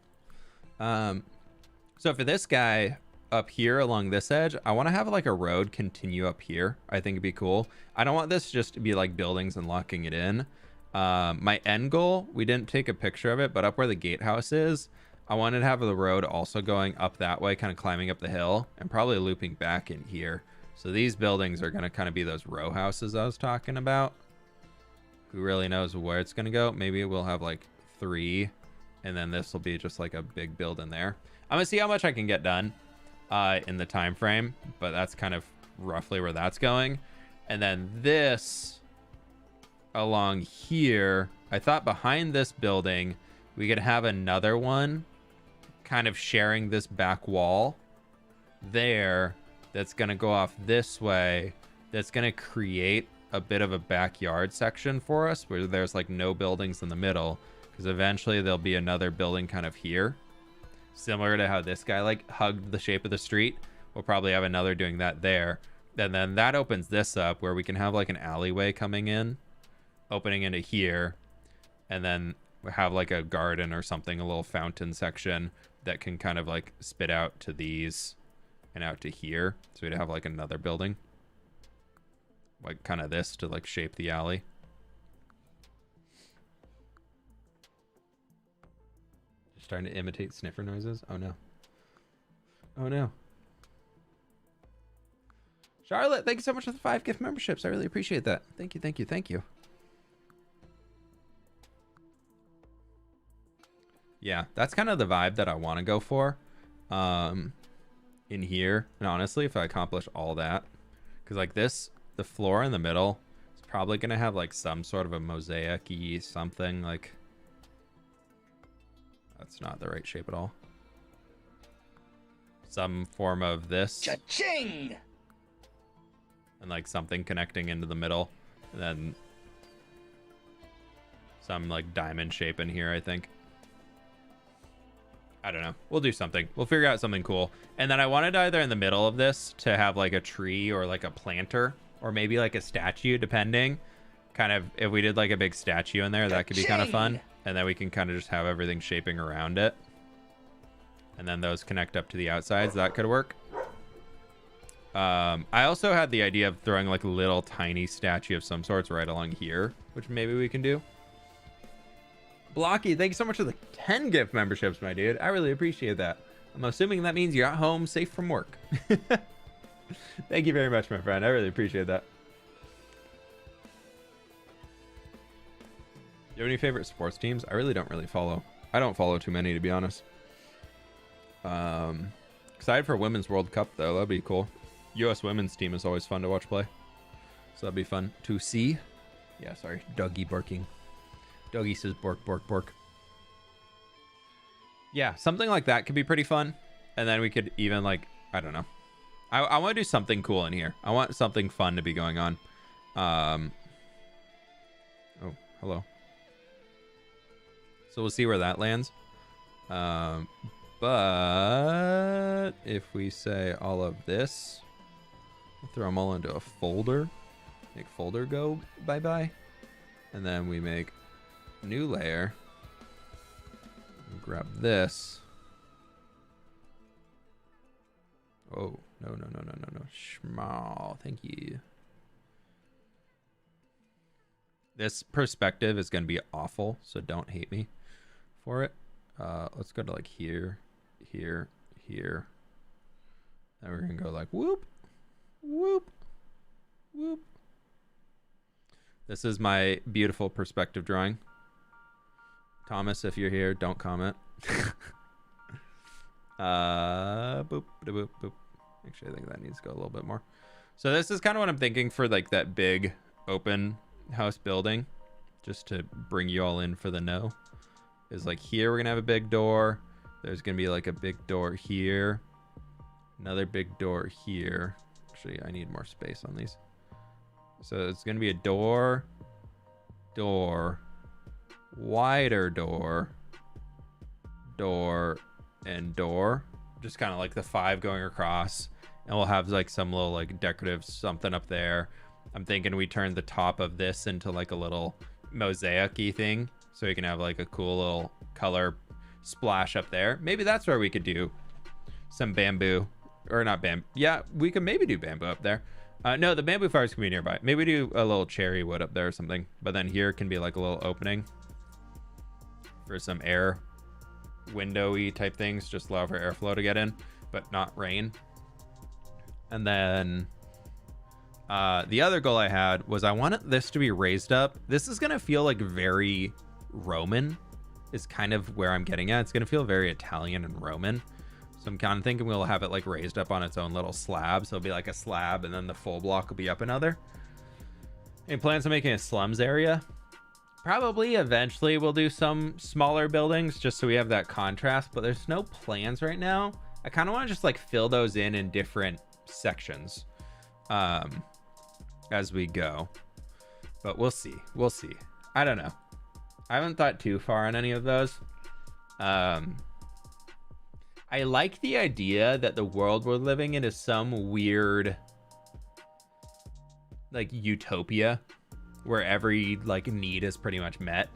So for this guy up here along this edge, I want to have like a road continue up here. I think it'd be cool. I don't want this just to be like buildings and locking it in. My end goal, we didn't take a picture of it, but up where the gatehouse is, I wanted to have the road also going up that way, kind of climbing up the hill and probably looping back in here. So these buildings are going to kind of be those row houses I was talking about. Who really knows where it's going to go? Maybe we'll have like 3, and then this will be just like a big build in there. I'm going to see how much I can get done in the time frame, but that's kind of roughly where that's going. And then this along here, I thought behind this building, we could have another one kind of sharing this back wall there that's going to go off this way. That's going to create a bit of a backyard section for us where there's like no buildings in the middle, because eventually there'll be another building kind of here, similar to how this guy like hugged the shape of the street. We'll probably have another doing that there, and then that opens this up where we can have like an alleyway coming in, opening into here, and then we have like a garden or something, a little fountain section that can kind of like spit out to these and out to here, so we'd have like another building. like kind of this to like shape the alley. Just trying to imitate sniffer noises. Oh no. Oh no. Charlotte, thank you so much for the 5 gift memberships. I really appreciate that. Thank you, thank you, thank you. Yeah, that's kind of the vibe that I want to go for in here. And honestly, if I accomplish all that, because like this, the floor in the middle is probably going to have like some sort of a mosaic-y something. Like, that's not the right shape at all. Some form of this. Cha-ching! And like something connecting into the middle. And then some like diamond shape in here, I think. I don't know. We'll do something. We'll figure out something cool. And then I wanted either in the middle of this to have like a tree or like a planter or maybe like a statue, depending. Kind of, if we did like a big statue in there, that could be kind of fun. And then we can kind of just have everything shaping around it. And then those connect up to the outsides. That could work. I also had the idea of throwing like a little tiny statue of some sorts right along here, which maybe we can do. Blocky, thank you so much for the 10 gift memberships, my dude. I really appreciate that. I'm assuming that means you're at home safe from work. Thank you very much, my friend. I really appreciate that. Do you have any favorite sports teams? I really don't follow. I don't follow too many, to be honest. Excited for Women's World Cup, though. That'd be cool. U.S. women's team is always fun to watch play. So that'd be fun to see. Yeah, sorry. Dougie barking. Dougie says bork, bork, bork. Yeah, something like that could be pretty fun. And then we could even, like, I don't know. I want to do something cool in here. I want something fun to be going on. Oh, hello. So we'll see where that lands. But if we say all of this, throw them all into a folder. Make folder go bye-bye. And then we make new layer. Grab this. Oh, no. Schmal, thank you. This perspective is going to be awful, so don't hate me for it. Let's go to like here. Then we're going to go like whoop, whoop, whoop. This is my beautiful perspective drawing. Thomas, if you're here, don't comment. Boop, boop, boop. Actually, I think that needs to go a little bit more. So this is kind of what I'm thinking for like that big open house building, just to bring you all in for the know. Is like here we're gonna have a big door. There's gonna be like a big door here, another big door here. Actually, I need more space on these. So it's gonna be a door, wider door, and door. Just kind of like the 5 going across, and we'll have like some little like decorative something up there. I'm thinking we turn the top of this into like a little mosaic-y thing, so we can have like a cool little color splash up there. Maybe that's where we could do some bamboo, or not bamboo. Yeah, we could maybe do bamboo up there. No, the bamboo fires can be nearby. Maybe we do a little cherry wood up there or something. But then here can be like a little opening for some air, windowy type things, just allow for airflow to get in, but not rain. And then the other goal I had was I wanted this to be raised up. This is gonna feel like very Roman, is kind of where I'm getting at. It's gonna feel very Italian and Roman. So I'm kind of thinking we'll have it like raised up on its own little slab. So it'll be like a slab, and then the full block will be up another. Any plans on making a slums area? Probably eventually we'll do some smaller buildings just so we have that contrast, but there's no plans right now. I kind of want to just like fill those in different sections as we go, but we'll see. I don't know. I haven't thought too far on any of those. I like the idea that the world we're living in is some weird like utopia where every like need is pretty much met,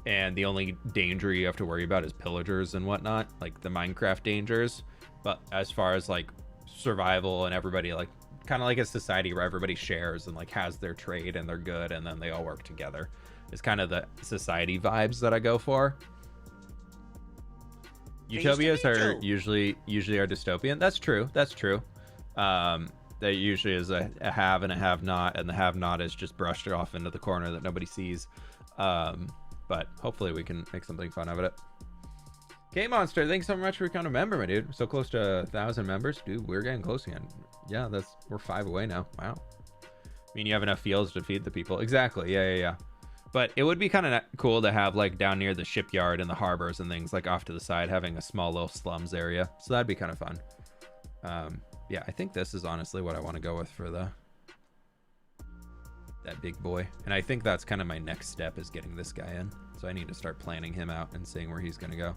and the only danger you have to worry about is pillagers and whatnot, like the Minecraft dangers. But as far as like survival and everybody like kind of like a society where everybody shares and like has their trade and they're good and then they all work together. It's kind of the society vibes that I go for. Utopias are usually are dystopian. That's true. That's true. That usually is a have and a have not, and the have not is just brushed off into the corner that nobody sees. But hopefully we can make something fun out of it. K-Monster, thanks so much for becoming a member, my dude. We're so close to 1,000 members. Dude, we're getting close again. Yeah, we're 5 away now. Wow. I mean, you have enough fields to feed the people. Exactly. Yeah. But it would be kind of cool to have like down near the shipyard and the harbors and things like off to the side, having a small little slums area. So that'd be kind of fun. Yeah, I think this is honestly what I want to go with for that big boy. And I think that's kind of my next step, is getting this guy in. So I need to start planning him out and seeing where he's going to go.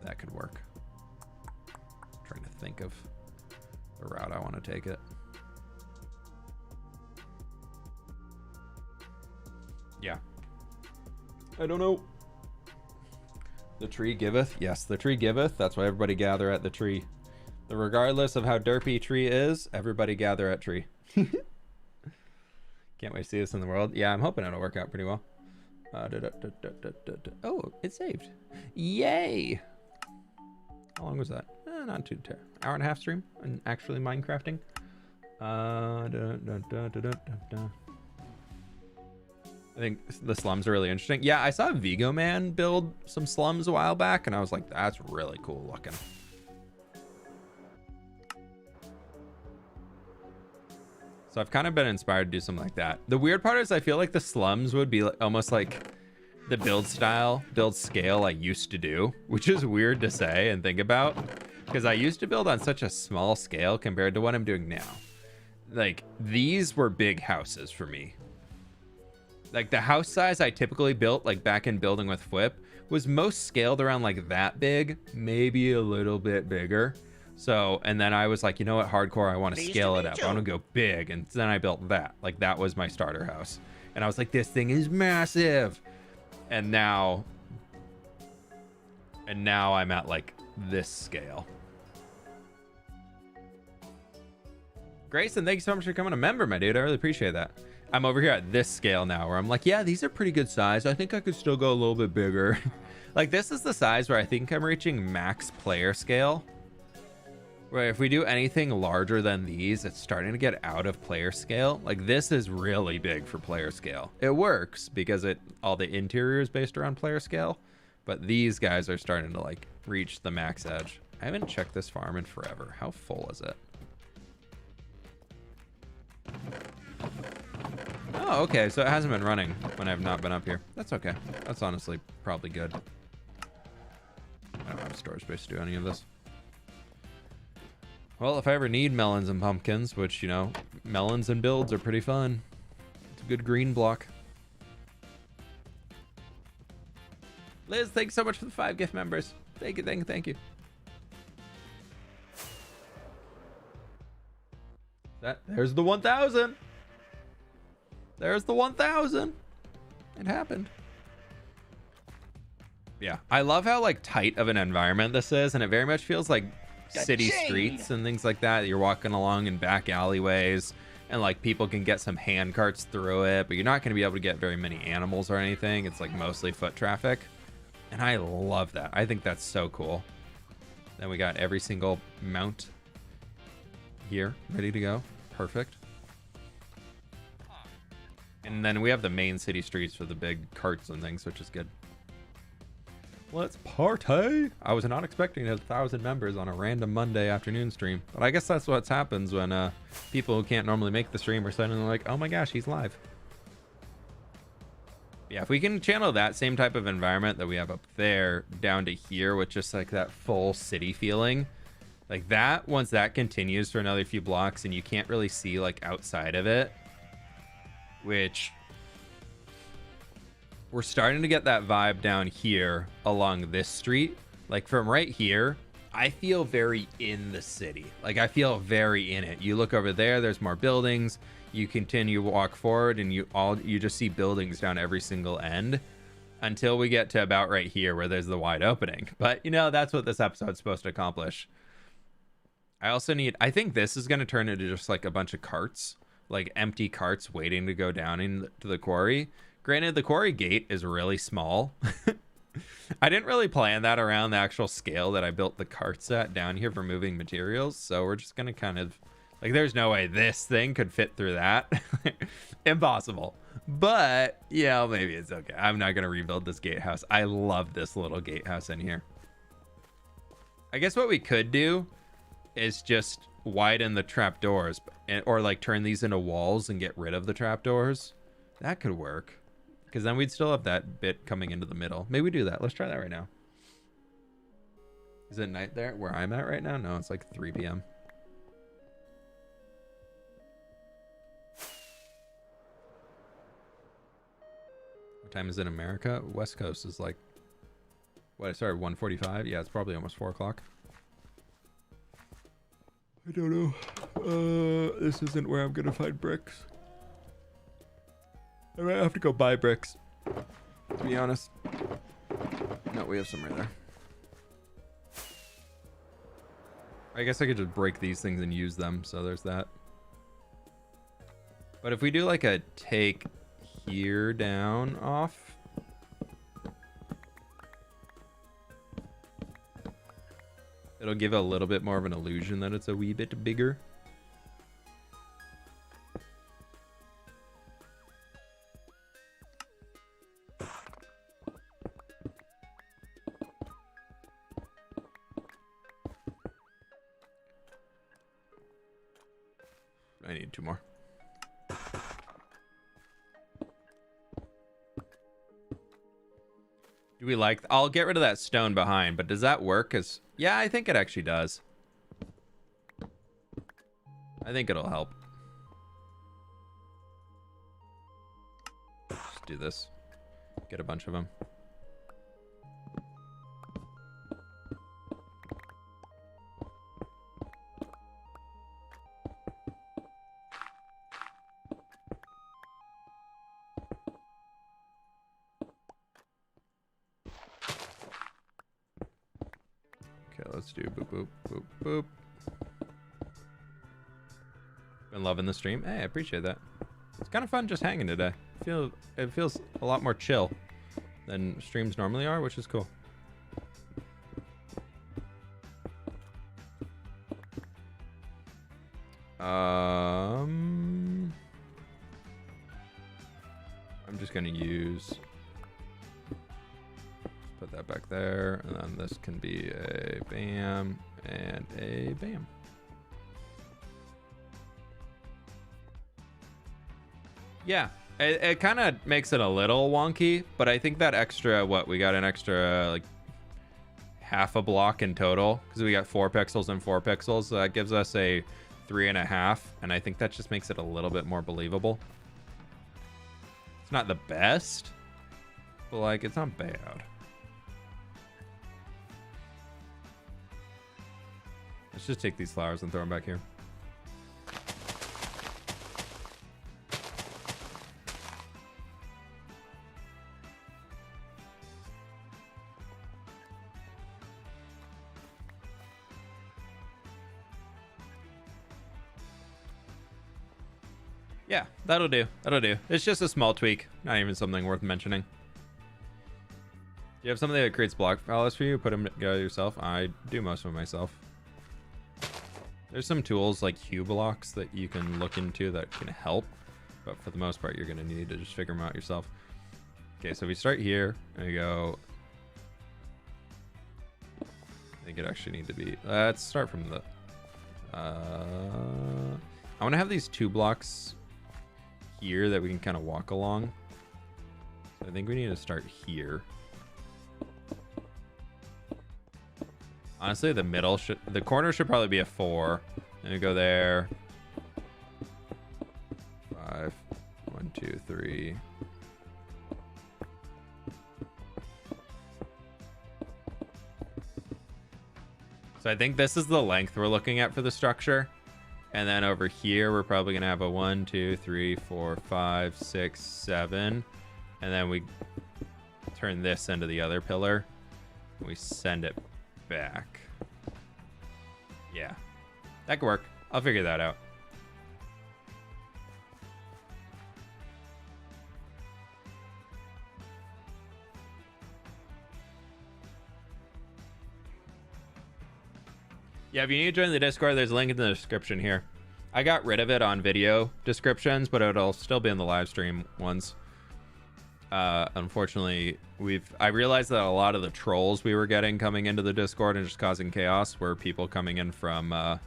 That could work. I'm trying to think of the route I want to take it. Yeah. I don't know. The tree giveth. Yes, the tree giveth. That's why everybody gather at the tree. Regardless of how derpy tree is, everybody gather at tree. Can't wait to see this in the world. Yeah, I'm hoping it'll work out pretty well. Oh, it saved. Yay! How long was that? Not too terrible. Hour and a half stream and actually Minecrafting. I think the slums are really interesting. Yeah, I saw Vigo Man build some slums a while back, and I was like, that's really cool looking. So I've kind of been inspired to do something like that. The weird part is I feel like the slums would be almost like the build scale I used to do, which is weird to say and think about, because I used to build on such a small scale compared to what I'm doing now. Like, these were big houses for me. Like, the house size I typically built, like back in building with fWhip, was most scaled around like that big, maybe a little bit bigger. So, and then I was like, you know what, hardcore, I want to scale it up. I want to go big. And then I built that. Like, that was my starter house. And I was like, this thing is massive. And now I'm at like this scale. Grayson, thanks so much for becoming a member, my dude. I really appreciate that. I'm over here at this scale now where I'm like, yeah, these are pretty good size. I think I could still go a little bit bigger. Like, this is the size where I think I'm reaching max player scale. Where if we do anything larger than these, it's starting to get out of player scale. Like, this is really big for player scale. It works because all the interior is based around player scale. But these guys are starting to like reach the max edge. I haven't checked this farm in forever. How full is it? Oh, okay, so it hasn't been running when I've not been up here. That's okay. That's honestly probably good. I don't have storage space to do any of this. Well, if I ever need melons and pumpkins, which, you know, melons and builds are pretty fun. It's a good green block. Liz, thanks so much for the 5 gift members. Thank you, thank you. There's the 1,000. There's the 1,000. It happened. Yeah, I love how like tight of an environment this is, and it very much feels like city streets and things like that. You're walking along in back alleyways, and like people can get some hand carts through it, but you're not going to be able to get very many animals or anything. It's like mostly foot traffic, and I love that. I think that's so cool. Then we got every single mount here ready to go. Perfect. And then we have the main city streets for the big carts and things, which is good. Let's party! I was not expecting 1,000 members on a random Monday afternoon stream, but I guess that's what happens when people who can't normally make the stream are suddenly like, oh my gosh, he's live. Yeah, if we can channel that same type of environment that we have up there down to here with just like that full city feeling, like that, once that continues for another few blocks and you can't really see like outside of it, which we're starting to get that vibe down here along this street. Like from right here, I feel very in the city. Like I feel very in it. You look over there, there's more buildings. You continue to walk forward and you just see buildings down every single end until we get to about right here where there's the wide opening. But you know, that's what this episode's supposed to accomplish. I also need, I think this is going to turn into just like a bunch of carts, like empty carts waiting to go down into the quarry. Granted, the quarry gate is really small. I didn't really plan that around the actual scale that I built the carts at down here for moving materials. So we're just going to kind of, like, there's no way this thing could fit through that. Impossible. But, yeah, maybe it's okay. I'm not going to rebuild this gatehouse. I love this little gatehouse in here. I guess what we could do is just widen the trapdoors, or like turn these into walls and get rid of the trapdoors. That could work, because then we'd still have that bit coming into the middle. Maybe we do that. Let's try that right now. Is it night there where I'm at right now? No, it's like 3 p.m. What time is it in America? West Coast is like, what, I started 1:45? Yeah, it's probably almost 4 o'clock. I don't know. This isn't where I'm gonna find bricks. I might have to go buy bricks, to be honest. No, we have some right there. I guess I could just break these things and use them, so there's that. But if we do like a take here down off, it'll give a little bit more of an illusion that it's a wee bit bigger. I need 2 more. Do we like... I'll get rid of that stone behind, but does that work? 'Cause yeah, I think it actually does. I think it'll help. Just do this. Get a bunch of them. Okay, let's do boop, boop, boop, boop. Been loving the stream. Hey, I appreciate that. It's kind of fun just hanging today. It feels a lot more chill than streams normally are, which is cool. I'm just gonna use... Put that back there, and then this can be a bam and a bam. Yeah, it kind of makes it a little wonky, but I think that extra, what, we got an extra like half a block in total, because we got 4 pixels and 4 pixels, so that gives us a 3.5, and I think that just makes it a little bit more believable. It's not the best, but like, it's not bad. Let's just take these flowers and throw them back here. Yeah, that'll do. That'll do. It's just a small tweak. Not even something worth mentioning. Do you have something that creates block palettes for you? Put them together yourself? I do most of them myself. There's some tools like hue blocks that you can look into that can help, but for the most part, you're going to need to just figure them out yourself. Okay, so we start here and we go. I think it actually need to be. Let's start from the. I want to have these 2 blocks here that we can kind of walk along. So I think we need to start here. Honestly, the corner should probably be a 4. Then we go there. 5. 1, 2, 3. So I think this is the length we're looking at for the structure. And then over here, we're probably going to have a 1, 2, 3, 4, 5, 6, 7. And then we turn this into the other pillar. We send it back. Yeah. That could work. I'll figure that out. Yeah, if you need to join the Discord, there's a link in the description here. I got rid of it on video descriptions, but it'll still be in the live stream ones. Unfortunately, I realized that a lot of the trolls we were getting coming into the Discord and just causing chaos were people coming in from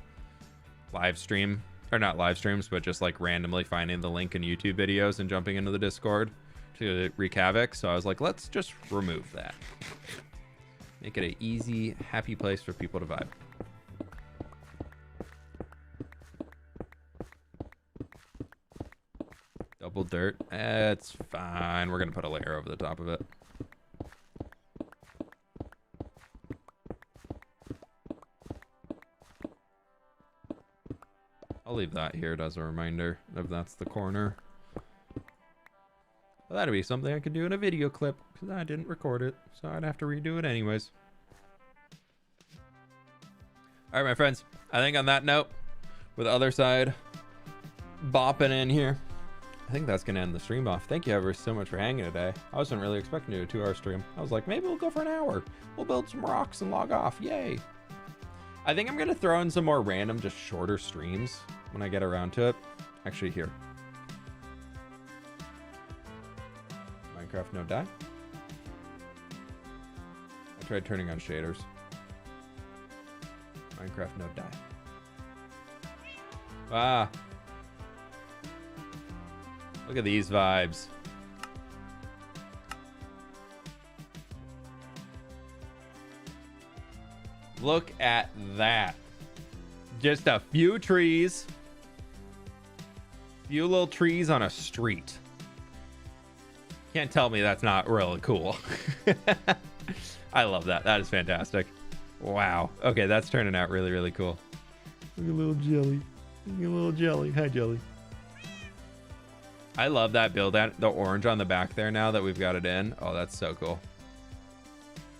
live stream, or not live streams, but just like randomly finding the link in YouTube videos and jumping into the Discord to wreak havoc. So I was like, let's just remove that. Make it an easy, happy place for people to vibe. Double dirt. It's fine. We're going to put a layer over the top of it. I'll leave that here as a reminder if that's the corner. Well, that'd be something I could do in a video clip because I didn't record it, so I'd have to redo it anyways. All right, my friends. I think on that note, with the other side bopping in here, I think that's going to end the stream off. Thank you ever so much for hanging today. I wasn't really expecting to do a 2-hour stream. I was like, maybe we'll go for an hour. We'll build some rocks and log off. Yay. I think I'm going to throw in some more random, just shorter streams when I get around to it. Actually, here. Minecraft no die. I tried turning on shaders. Minecraft no die. Ah. Look at these vibes. Look at that. Just a few trees. Few little trees on a street. Can't tell me that's not really cool. I love that. That is fantastic. Wow. Okay, that's turning out really, really cool. Look at little Jelly. Look at little Jelly. Hi, Jelly. I love that build out, the orange on the back there now that we've got it in. Oh, that's so cool.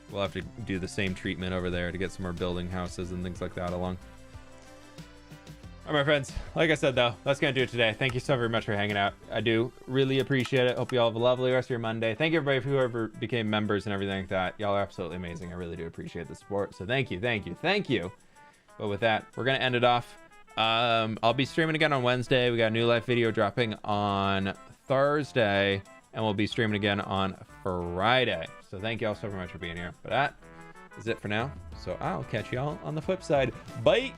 We'll have to do the same treatment over there to get some more building houses and things like that along. All right, my friends. Like I said, though, that's going to do it today. Thank you so very much for hanging out. I do really appreciate it. Hope you all have a lovely rest of your Monday. Thank you, everybody, for whoever became members and everything like that. Y'all are absolutely amazing. I really do appreciate the support. So thank you, thank you, thank you. But with that, we're going to end it off. I'll be streaming again on Wednesday. We got a new live video dropping on Thursday, and we'll be streaming again on Friday. So thank you all so very much for being here. But that is it for now. So I'll catch y'all on the flip side. Bye.